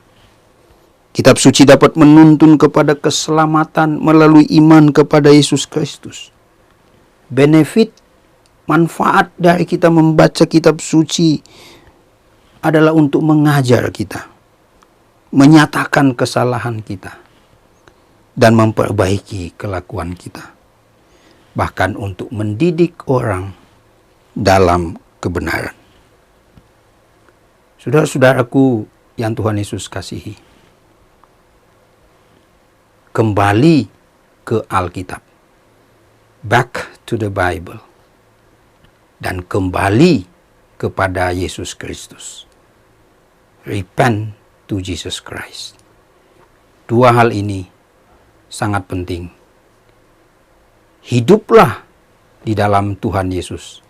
Kitab suci dapat menuntun kepada keselamatan melalui iman kepada Yesus Kristus. Benefit, manfaat dari kita membaca kitab suci adalah untuk mengajar kita, menyatakan kesalahan kita, dan memperbaiki kelakuan kita. Bahkan untuk mendidik orang dalam kebenaran. Saudara-saudaraku yang Tuhan Yesus kasihi, kembali ke Alkitab. Back to the Bible. Dan kembali kepada Yesus Kristus. Repent to Jesus Christ. Dua hal ini sangat penting. Hiduplah di dalam Tuhan Yesus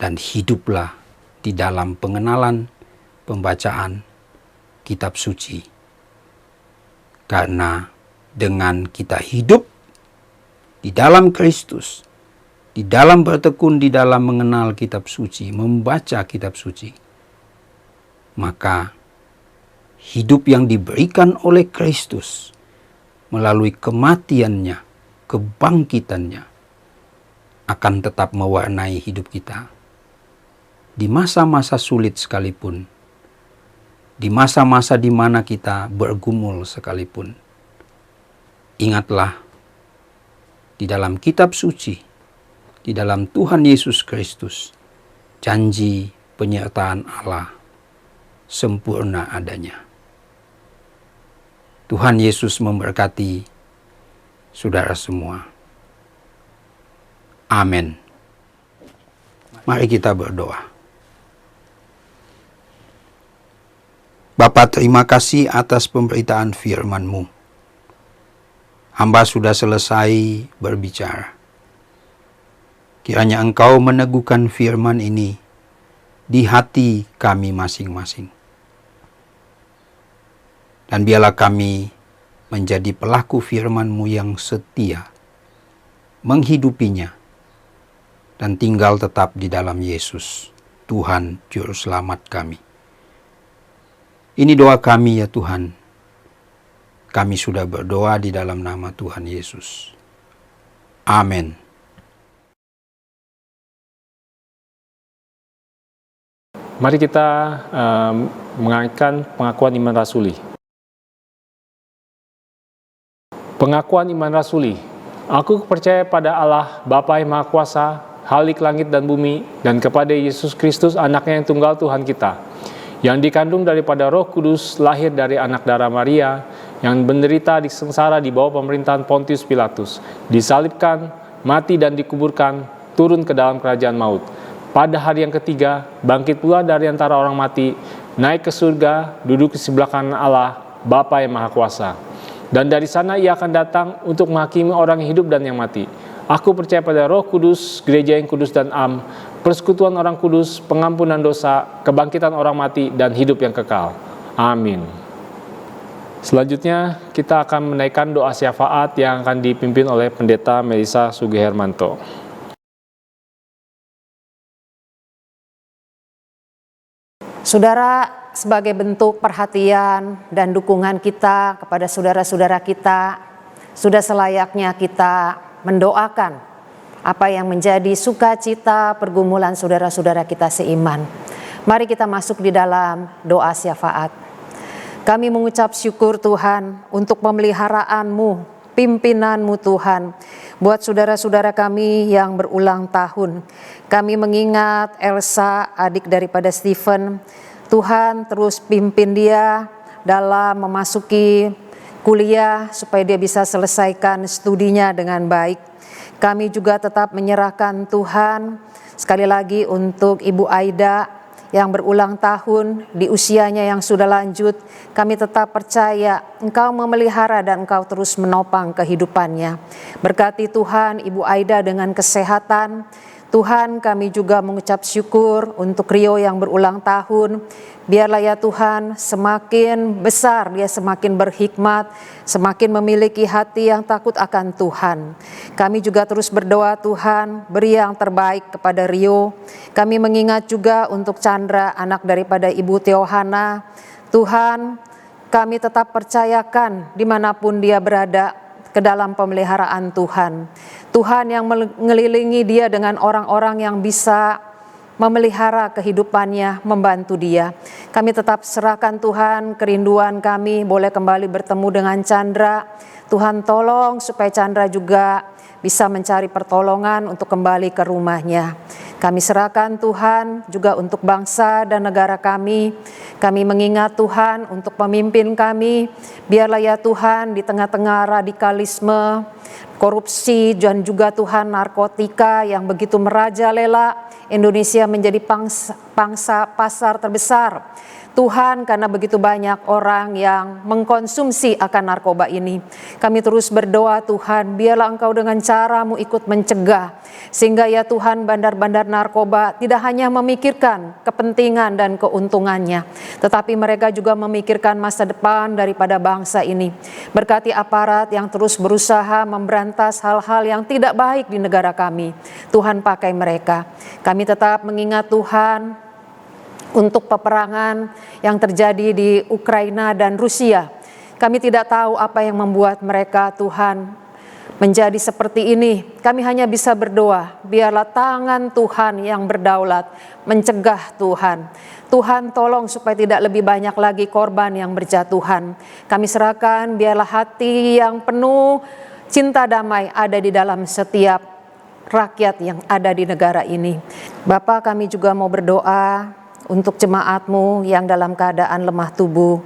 dan hiduplah di dalam pengenalan, pembacaan kitab suci. Karena dengan kita hidup di dalam Kristus, di dalam bertekun, di dalam mengenal kitab suci, membaca kitab suci, maka hidup yang diberikan oleh Kristus melalui kematiannya, kebangkitannya, akan tetap mewarnai hidup kita. Di masa-masa sulit sekalipun, di masa-masa di mana kita bergumul sekalipun, ingatlah, di dalam kitab suci, di dalam Tuhan Yesus Kristus, janji penyertaan Allah sempurna adanya. Tuhan Yesus memberkati saudara semua. Amin. Mari kita berdoa. Bapa, terima kasih atas pemberitaan firman-Mu. Hamba sudah selesai berbicara. Kiranya Engkau meneguhkan firman ini di hati kami masing-masing. Dan biarlah kami menjadi pelaku firman-Mu yang setia, menghidupinya, dan tinggal tetap di dalam Yesus, Tuhan Juru Selamat kami. Ini doa kami ya Tuhan. Kami sudah berdoa di dalam nama Tuhan Yesus. Amin. Mari kita mengaitkan pengakuan iman rasuli. Pengakuan iman rasuli. Aku percaya pada Allah, Bapa yang Maha Kuasa, Khalik langit dan bumi, dan kepada Yesus Kristus, anaknya yang tunggal Tuhan kita, yang dikandung daripada Roh Kudus, lahir dari anak darah Maria, yang menderita di sengsara di bawah pemerintahan Pontius Pilatus, disalibkan, mati dan dikuburkan, turun ke dalam kerajaan maut. Pada hari yang ketiga, bangkit pula dari antara orang mati, naik ke surga, duduk di sebelah kanan Allah, Bapa yang Maha Kuasa. Dan dari sana ia akan datang untuk menghakimi orang yang hidup dan yang mati. Aku percaya pada Roh Kudus, gereja yang kudus dan am, persekutuan orang kudus, pengampunan dosa, kebangkitan orang mati, dan hidup yang kekal. Amin. Selanjutnya, kita akan menaikkan doa syafaat yang akan dipimpin oleh Pendeta Melisa Sugihermanto. Saudara, sebagai bentuk perhatian dan dukungan kita kepada saudara-saudara kita, sudah selayaknya kita mendoakan apa yang menjadi sukacita pergumulan saudara-saudara kita seiman. Mari kita masuk di dalam doa syafaat. Kami mengucap syukur Tuhan untuk pemeliharaanmu, pimpinanmu Tuhan, buat saudara-saudara kami yang berulang tahun. Kami mengingat Elsa, adik daripada Stephen. Tuhan terus pimpin dia dalam memasuki kuliah supaya dia bisa selesaikan studinya dengan baik. Kami juga tetap menyerahkan Tuhan sekali lagi untuk Ibu Aida yang berulang tahun di usianya yang sudah lanjut. Kami tetap percaya Engkau memelihara dan Engkau terus menopang kehidupannya. Berkati Tuhan Ibu Aida dengan kesehatan. Tuhan, kami juga mengucap syukur untuk Rio yang berulang tahun. Biarlah ya Tuhan, semakin besar dia semakin berhikmat, semakin memiliki hati yang takut akan Tuhan. Kami juga terus berdoa Tuhan, beri yang terbaik kepada Rio. Kami mengingat juga untuk Chandra, anak daripada Ibu Teohana. Tuhan, kami tetap percayakan dimanapun dia berada, ke dalam pemeliharaan Tuhan. Tuhan yang mengelilingi dia dengan orang-orang yang bisa memelihara kehidupannya, membantu dia. Kami tetap serahkan Tuhan kerinduan kami boleh kembali bertemu dengan Chandra. Tuhan tolong supaya Chandra juga bisa mencari pertolongan untuk kembali ke rumahnya. Kami serahkan Tuhan juga untuk bangsa dan negara kami. Kami mengingat Tuhan untuk pemimpin kami. Biarlah ya Tuhan di tengah-tengah radikalisme, korupsi, dan juga Tuhan narkotika yang begitu merajalela, Indonesia menjadi pangsa pasar terbesar. Tuhan, karena begitu banyak orang yang mengkonsumsi akan narkoba ini, kami terus berdoa Tuhan, biarlah Engkau dengan caramu ikut mencegah, sehingga ya Tuhan bandar-bandar narkoba tidak hanya memikirkan kepentingan dan keuntungannya, tetapi mereka juga memikirkan masa depan daripada bangsa ini. Berkati aparat yang terus berusaha memberantas hal-hal yang tidak baik di negara kami. Tuhan pakai mereka. Kami tetap mengingat Tuhan untuk peperangan yang terjadi di Ukraina dan Rusia. Kami tidak tahu apa yang membuat mereka Tuhan menjadi seperti ini. Kami hanya bisa berdoa, biarlah tangan Tuhan yang berdaulat mencegah Tuhan. Tuhan tolong supaya tidak lebih banyak lagi korban yang berjatuhan. Kami serahkan biarlah hati yang penuh cinta damai ada di dalam setiap rakyat yang ada di negara ini. Bapa, kami juga mau berdoa untuk jemaat-Mu yang dalam keadaan lemah tubuh.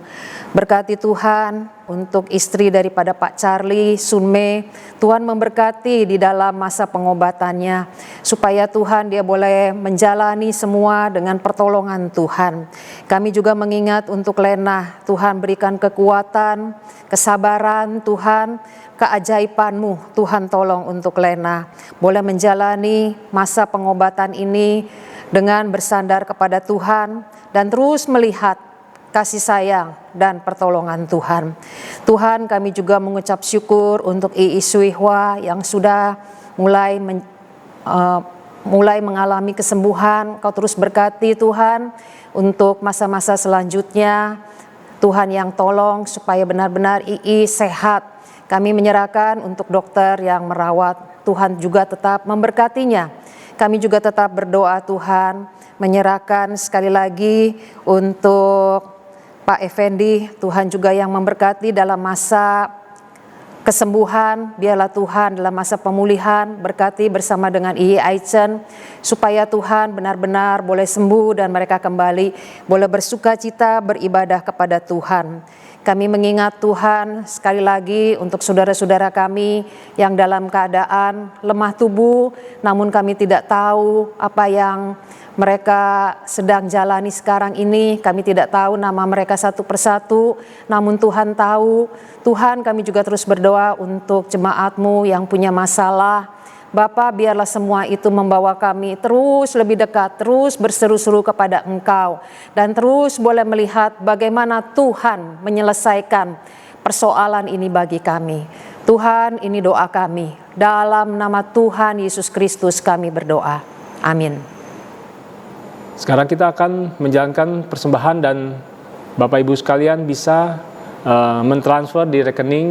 Berkati Tuhan untuk istri daripada Pak Charlie, Sunme. Tuhan memberkati di dalam masa pengobatannya, supaya Tuhan dia boleh menjalani semua dengan pertolongan Tuhan. Kami juga mengingat untuk Lena, Tuhan berikan kekuatan, kesabaran Tuhan, keajaiban-Mu Tuhan tolong untuk Lena boleh menjalani masa pengobatan ini dengan bersandar kepada Tuhan dan terus melihat kasih sayang dan pertolongan Tuhan. Tuhan, kami juga mengucap syukur untuk Ii Suihwa yang sudah mulai mulai mengalami kesembuhan, Kau terus berkati Tuhan untuk masa-masa selanjutnya. Tuhan yang tolong supaya benar-benar Ii sehat. Kami menyerahkan untuk dokter yang merawat, Tuhan juga tetap memberkatinya. Kami juga tetap berdoa Tuhan, menyerahkan sekali lagi untuk Pak Effendi, Tuhan juga yang memberkati dalam masa kesembuhan. Biarlah Tuhan dalam masa pemulihan berkati bersama dengan Ii Aichen, supaya Tuhan benar-benar boleh sembuh dan mereka kembali boleh bersuka cita beribadah kepada Tuhan. Kami mengingat Tuhan sekali lagi untuk saudara-saudara kami yang dalam keadaan lemah tubuh, namun kami tidak tahu apa yang mereka sedang jalani sekarang ini. Kami tidak tahu nama mereka satu persatu, namun Tuhan tahu. Tuhan, kami juga terus berdoa untuk jemaat-Mu yang punya masalah. Bapa, biarlah semua itu membawa kami terus lebih dekat, terus berseru-seru kepada Engkau, dan terus boleh melihat bagaimana Tuhan menyelesaikan persoalan ini bagi kami. Tuhan, ini doa kami. Dalam nama Tuhan Yesus Kristus kami berdoa. Amin. Sekarang kita akan menjalankan persembahan dan Bapak Ibu sekalian bisa mentransfer di rekening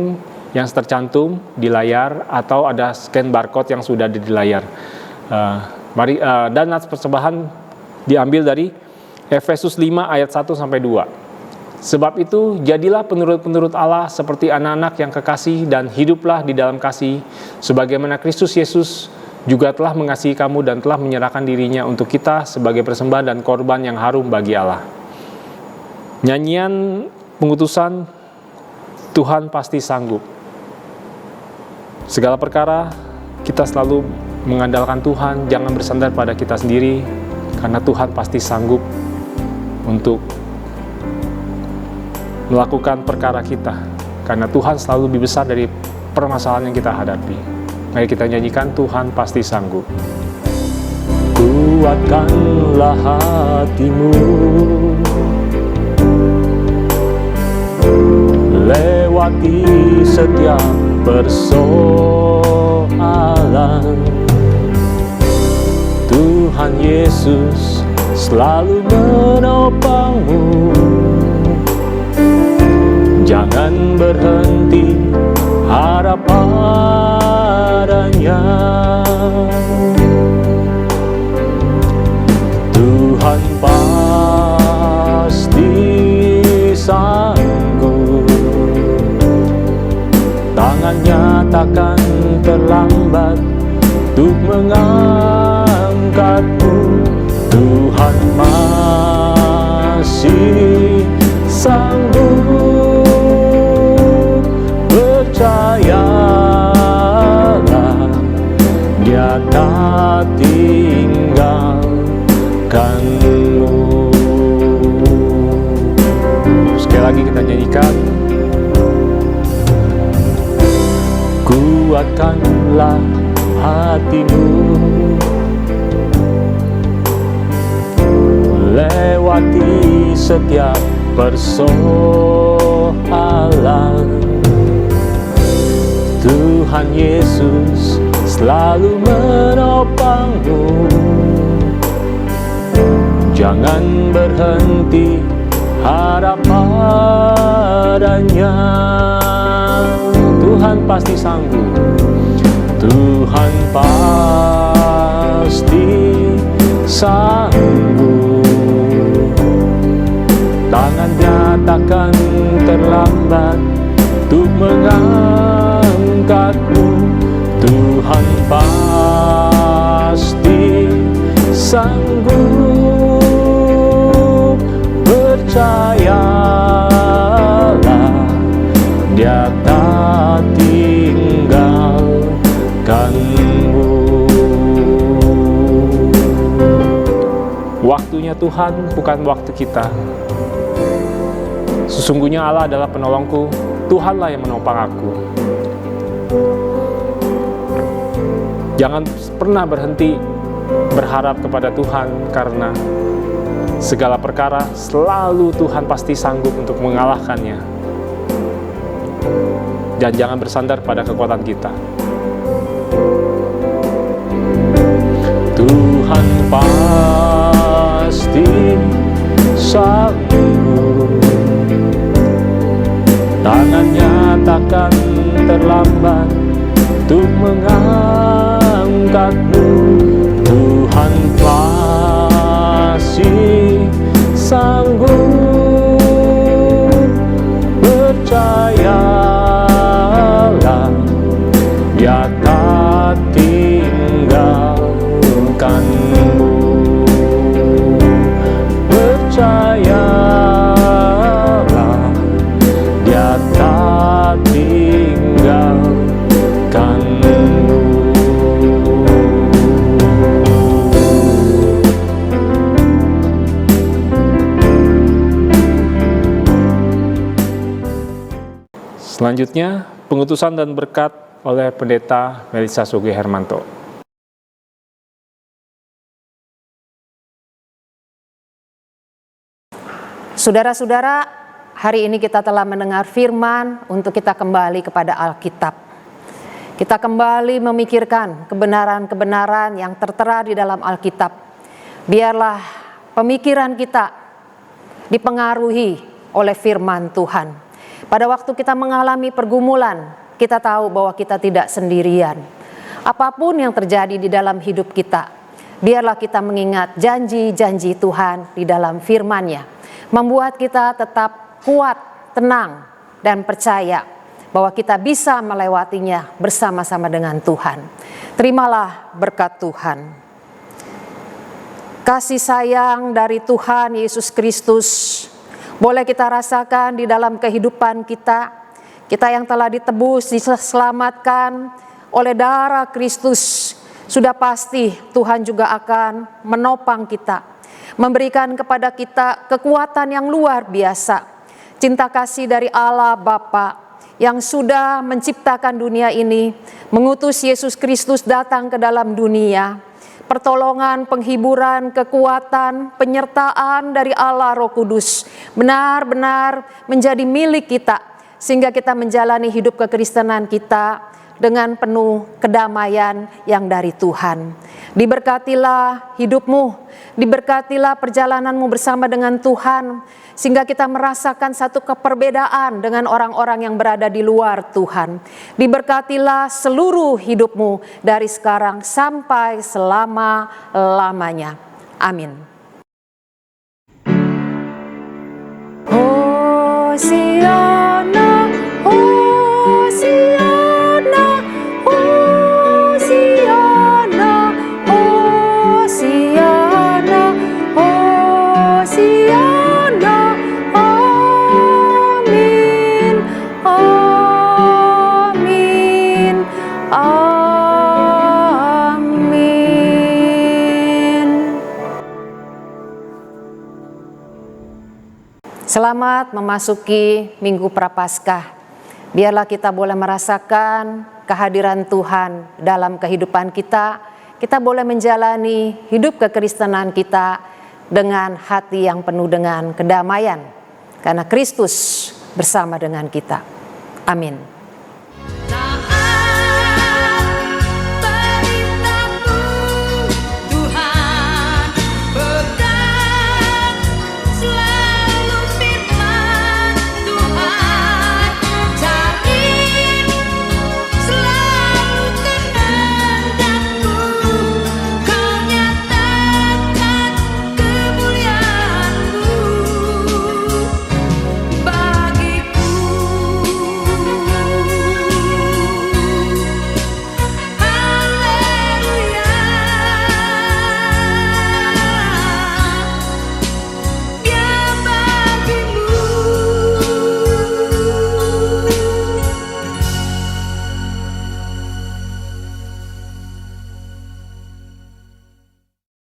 yang tercantum di layar atau ada scan barcode yang sudah ada di layar. Dan nats persembahan diambil dari Efesus 5 ayat 1 sampai 2. Sebab itu jadilah penurut-penurut Allah seperti anak-anak yang kekasih dan hiduplah di dalam kasih sebagaimana Kristus Yesus juga telah mengasihi kamu dan telah menyerahkan dirinya untuk kita sebagai persembahan dan korban yang harum bagi Allah. Nyanyian pengutusan Tuhan pasti sanggup. Segala perkara kita selalu mengandalkan Tuhan, jangan bersandar pada kita sendiri, karena Tuhan pasti sanggup untuk melakukan perkara kita, karena Tuhan selalu lebih besar dari permasalahan yang kita hadapi. Mari kita nyanyikan Tuhan pasti sanggup. Kuatkanlah hatimu, lewati setiap persoalan. Tuhan Yesus selalu menopangmu. Jangan berhenti harap padanya. Tuhan pasti sanggup. Tangannya takkan terlambat untuk mengangkatmu. Tuhan masih sanggup. Percayalah, Dia tak tinggalkanmu. Sekali lagi kita nyanyikan. Kuatkanlah hatimu, lewati setiap persoalan. Tuhan Yesus selalu menopangmu. Jangan berhenti harap padanya. Tuhan pasti sanggup. Tuhan pasti sanggup. Tangannya takkan terlambat untuk mengangkatmu. Tuhan pasti sanggup. Percayalah, Dia tak tinggalkanmu. Waktunya Tuhan bukan waktu kita. Sesungguhnya Allah adalah penolongku, Tuhanlah yang menopang aku. Jangan pernah berhenti berharap kepada Tuhan, karena segala perkara selalu Tuhan pasti sanggup untuk mengalahkannya. Dan jangan bersandar pada kekuatan kita. Tuhan Tuhan pasti sanggup. Tangannya takkan terlambat untuk mengangkatmu. Tuhan pasti sanggup. Percayalah, Dia tak tinggalkanmu. Percayalah, Dia tak tinggalkanmu. Selanjutnya, pengutusan dan berkat oleh Pendeta Melisa Sugi Hermanto. Saudara-saudara, hari ini kita telah mendengar firman untuk kita kembali kepada Alkitab. Kita kembali memikirkan kebenaran-kebenaran yang tertera di dalam Alkitab. Biarlah pemikiran kita dipengaruhi oleh firman Tuhan. Pada waktu kita mengalami pergumulan, kita tahu bahwa kita tidak sendirian. Apapun yang terjadi di dalam hidup kita, biarlah kita mengingat janji-janji Tuhan di dalam firman-Nya, membuat kita tetap kuat, tenang, dan percaya bahwa kita bisa melewatinya bersama-sama dengan Tuhan. Terimalah berkat Tuhan. Kasih sayang dari Tuhan Yesus Kristus boleh kita rasakan di dalam kehidupan kita. Kita yang telah ditebus, diselamatkan oleh darah Kristus, sudah pasti Tuhan juga akan menopang kita, memberikan kepada kita kekuatan yang luar biasa. Cinta kasih dari Allah Bapa yang sudah menciptakan dunia ini, mengutus Yesus Kristus datang ke dalam dunia. Pertolongan, penghiburan, kekuatan, penyertaan dari Allah Roh Kudus benar-benar menjadi milik kita, sehingga kita menjalani hidup kekristenan kita dengan penuh kedamaian yang dari Tuhan. Diberkatilah hidupmu, diberkatilah perjalananmu bersama dengan Tuhan, sehingga kita merasakan satu keperbedaan dengan orang-orang yang berada di luar Tuhan. Diberkatilah seluruh hidupmu dari sekarang sampai selama-lamanya. Amin. Hosiana, Hosiana, Hosiana, Hosiana, Hosiana. Amin, amin, amin. Selamat memasuki Minggu Prapaskah. Biarlah kita boleh merasakan kehadiran Tuhan dalam kehidupan kita. Kita boleh menjalani hidup kekristenan kita dengan hati yang penuh dengan kedamaian, karena Kristus bersama dengan kita. Amin.